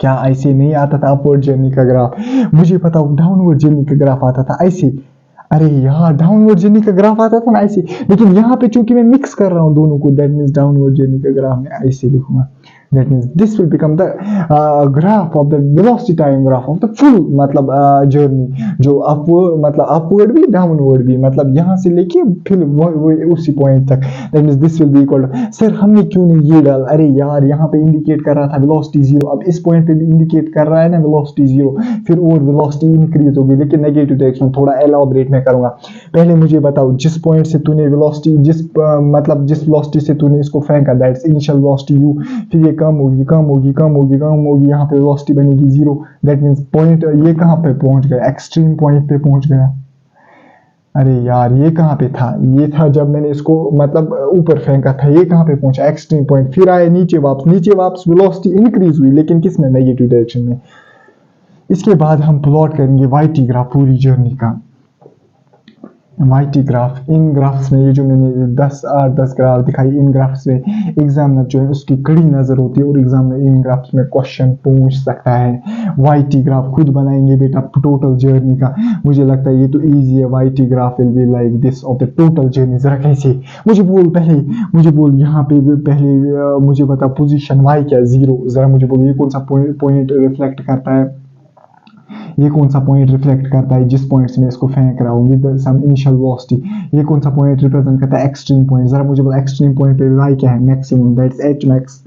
Speaker 1: क्या ऐसे नहीं आता था अपवर्ड जर्नी का ग्राफ? मुझे पता डाउनवर्ड जर्नी का ग्राफ आता था ऐसे। अरे यार, डाउनवर्ड जर्नी का ग्राफ आता था ना ऐसे, लेकिन यहाँ पे चूंकि मैं मिक्स कर रहा हूँ दोनों को, दैट मीन्स डाउनवर्ड जर्नी का ग्राफ मैं ऐसे लिखूंगा। That means this will become the graph of the velocity time graph of the full मतलब journey, जो upward मतलब upward भी downward भी, मतलब यहाँ से लेके फिर वो उसी पॉइंट तक। That means this will be equal to, sir हमने क्यों नहीं ये डाल? अरे यार, यहाँ पे इंडिकेट कर रहा था velocity 0, अब इस पॉइंट पे भी इंडिकेट कर रहा है ना velocity 0, फिर और velocity इंक्रीज होगी, लेकिन नेगेटिव डायरेक्शन। थोड़ा एलाबोरेट में करूंगा। पहले मुझे बताओ, जिस पॉइंट से तूने velocity मतलब जिस velocity से तूने इसको फेंका, दैट्स इनिशियल velocity u, फिर ये कम होगी कम होगी कम होगी कम होगी, यहाँ पे वेलोसिटी बनेगी 0। दैट मीन्स पॉइंट ये कहाँ पे पहुंच गया? एक्सट्रीम पॉइंट पे पहुंच गया। अरे यार, ये कहाँ पे था? ये था जब मैंने इसको मतलब ऊपर फेंका था। ये कहाँ पे पहुंचा? Extreme point. फिर आए नीचे वापस वेलोसिटी इंक्रीज हुई, लेकिन किस में? नेगेटिव डायरेक्शन में। इसके बाद हम प्लॉट करेंगे वाईटी ग्राफ पूरी जर्नी का। वाईटी ग्राफ, इन ग्राफ्स में ये जो मैंने 10 ग्राफ दिखाई, इन ग्राफ्स में एग्जामिनर जो है उसकी कड़ी नजर होती है और एग्जामिनर इन ग्राफ्स में क्वेश्चन पूछ सकता है। वाईटी ग्राफ खुद बनाएंगे बेटा टोटल जर्नी का। मुझे लगता है ये तो इजी है। Y t graph will be like this of the total journey. जरा कैसे? मुझे बोल यहाँ पे पहले मुझे बता पोजीशन वाई क्या? 0। जरा मुझे बोल ये कौन सा पॉइंट रिफ्लेक्ट करता है? ये कौन सा पॉइंट रिफ्लेक्ट करता है जिस पॉइंट से मैं इसको फेंक रहा हूँ विद सम इनिशियल वेलोसिटी? ये कौन सा पॉइंट रिप्रेजेंट करता है? Extreme point. जरा मुझे बोला एक्सट्रीम पॉइंट पे वाई क्या है? Maximum, that's H max.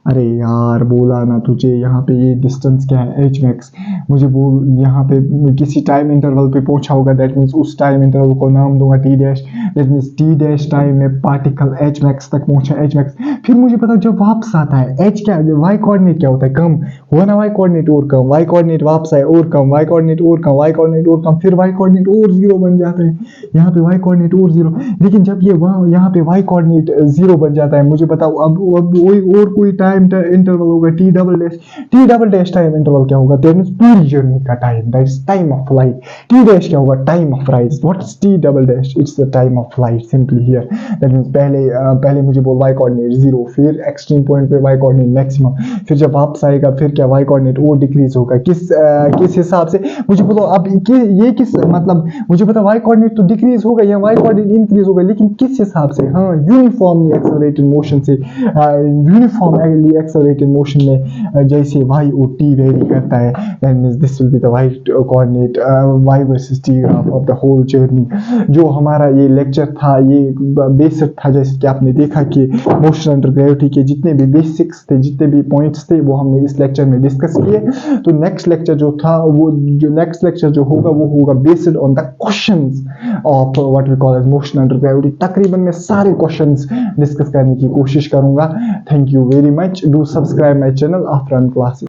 Speaker 1: अरे यार, बोला ना तुझे, यहाँ पे ये डिस्टेंस क्या है? H max. मुझे बोल यहाँ पे किसी टाइम इंटरवल पे पहुंचा होगा, दैट मीन्स उस टाइम इंटरवल को नाम दूंगा T dash. That means T dash time में पार्टिकल एच मैक्स तक पहुंचा, एच मैक्स। फिर मुझे पता जब वापस आता है एच क्या, वाई कोऑर्डिनेट क्या होता है? कम हुआ ना, वाई कोऑर्डिनेट और कम, वाई कोऑर्डिनेट वापस आए और कम, वाई कोऑर्डिनेट और कम, वाई कोऑर्डिनेट और कम, फिर वाई कोऑर्डिनेट और 0 बन जाता है। यहाँ पे वाई कोऑर्डिनेट और 0, लेकिन जब ये यहाँ पे वाई कोऑर्डिनेट 0 बन जाता है, मुझे बताओ अब वही और कोई टाइम इंटरवल होगा T double dash time interval क्या होगा? दैट मींस पूरी जर्नी का time, that is time of light. T dash क्या होगा? Time of rise. What is T double dash? It's the time of light simply here. That means पहले मुझे बोल Y coordinate 0, फिर एक्सट्रीम पॉइंट पे Y coordinate maximum, फिर जब वापस आएगा फिर क्या वाई कोऑर्डिनेट और डिक्रीज होगा। किस हिसाब से? मुझे बोलो अब ये किस मतलब, मुझे पता वाई कोऑर्डिनेट तो डिक्रीज होगा या वाई कोऑर्डिनेट इंक्रीज होगा, लेकिन किस हिसाब से? हाँ, यूनिफॉर्मली एक्सेलरेटेड मोशन से। यूनिफॉर्मली एक्सेलरेटेड मोशन में जैसे वाई और टी वेरी करता है, that means this will be the y coordinate y versus t graph of the whole journey. जो हमारा ये लेक्चर था ये बेसिक था, जैसे कि आपने देखा कि मोशन अंडर ग्रेविटी के जितने भी बेसिक्स थे, जितने भी पॉइंट्स थे, वो हमने इस लेक्चर में डिस्कस किए। तो नेक्स्ट लेक्चर जो था नेक्स्ट लेक्चर जो होगा वो होगा based on the questions of what we call as motion under gravity. तकरीबन मैं सारे क्वेश्चंस डिस्कस करने की कोशिश करूंगा। Thank you very much. Do subscribe my channel after classes.